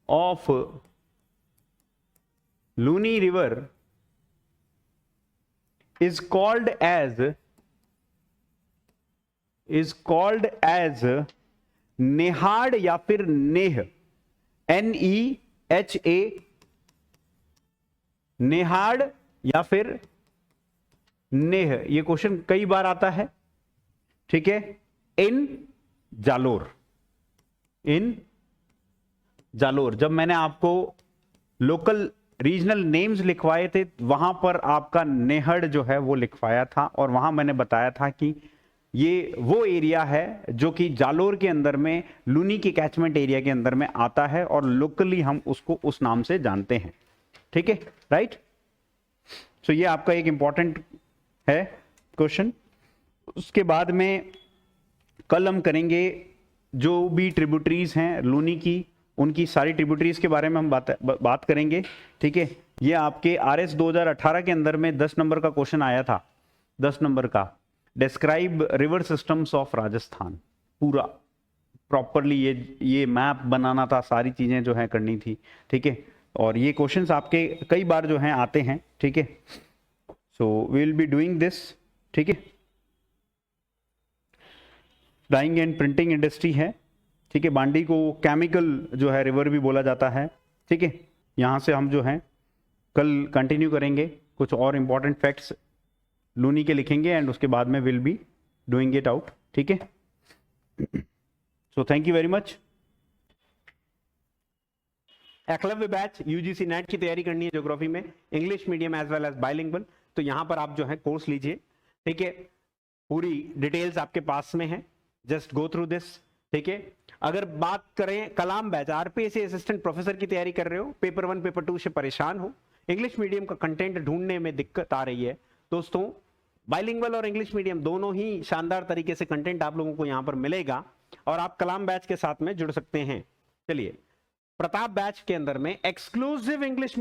S1: of Luni river is called as Nehad या फिर नेह, NEHA, नेहाड़ या फिर नेह। ये क्वेश्चन कई बार आता है। ठीक है, इन जालोर, इन जालोर। जब मैंने आपको लोकल रीजनल नेम्स लिखवाए थे वहां पर आपका नेहड़ जो है वो लिखवाया था, और वहां मैंने बताया था कि ये वो एरिया है जो कि जालोर के अंदर में लूनी की कैचमेंट एरिया के अंदर में आता है, और लोकली हम उसको उस नाम से जानते हैं। ठीक है, राइट। सो ये आपका एक इंपॉर्टेंट है क्वेश्चन। उसके बाद में कल हम करेंगे जो भी ट्रिब्यूटरीज हैं लूनी की, उनकी सारी ट्रिब्यूटरीज के बारे में हम बात करेंगे। ठीक है, ये आपके RS 2018 के अंदर में 10 नंबर का क्वेश्चन आया था, 10 नंबर का, describe river systems of Rajasthan. पूरा प्रॉपरली ये मैप बनाना था, सारी चीजें जो है करनी थी। ठीक है, और ये क्वेश्चंस आपके कई बार जो हैं आते हैं। ठीक है, so we will be doing this. ठीक है, डाइंग एंड प्रिंटिंग इंडस्ट्री है। ठीक है, बांडी को केमिकल जो है रिवर भी बोला जाता है। ठीक है, यहाँ से हम जो है कल कंटिन्यू करेंगे, कुछ और इंपॉर्टेंट फैक्ट्स लूनी के लिखेंगे, एंड उसके बाद में will be doing it out. ठीक है, so thank you very much. Eklavya batch UGC net की तैयारी करनी है ज्योग्राफी में, English medium as well as bilingual, तो यहाँ पर आप जो है कोर्स लीजिए। ठीक है, पूरी डिटेल्स आपके पास में है, जस्ट गो थ्रू दिस। ठीक है, अगर बात करें कलाम बैच, RPSC असिस्टेंट प्रोफेसर की तैयारी कर रहे हो, पेपर 1 पेपर 2 से परेशान हो, इंग्लिश मीडियम का कंटेंट ढूंढने में दिक्कत आ रही है दोस्तों, बाइलिंगुअल और इंग्लिश मीडियम दोनों ही शानदार तरीके से कंटेंट आप लोगों को यहां पर मिलेगा, और आप कलाम बैच के साथ में जुड़ सकते हैं। चलिए, प्रताप बैच के अंदर में एक्सक्लूसिव इंग्लिश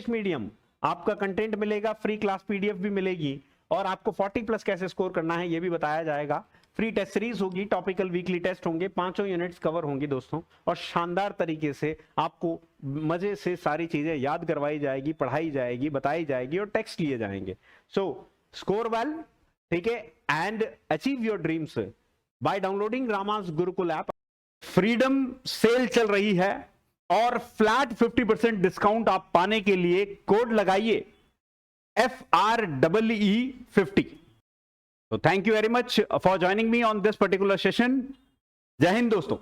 S1: मीडियम आपका कंटेंट मिलेगा, फ्री क्लास PDF भी मिलेगी, और आपको 40+ कैसे स्कोर करना है ये भी बताया जाएगा। फ्री टेस्ट सीरीज होगी, टॉपिकल वीकली टेस्ट होंगे, 5 यूनिट्स कवर होंगी दोस्तों, और शानदार तरीके से आपको मजे से सारी चीजें याद करवाई जाएगी, पढ़ाई जाएगी, बताई जाएगी, और टेक्स्ट लिए जाएंगे। सो स्कोर वेल, ठीक है, and achieve your dreams by downloading Ramas Gurukul app. Freedom sale चल रही है, और फ्लैट 50% डिस्काउंट आप पाने के लिए कोड लगाइए FREE50। So thank you very much for joining me on this particular session. जय हिंद दोस्तों।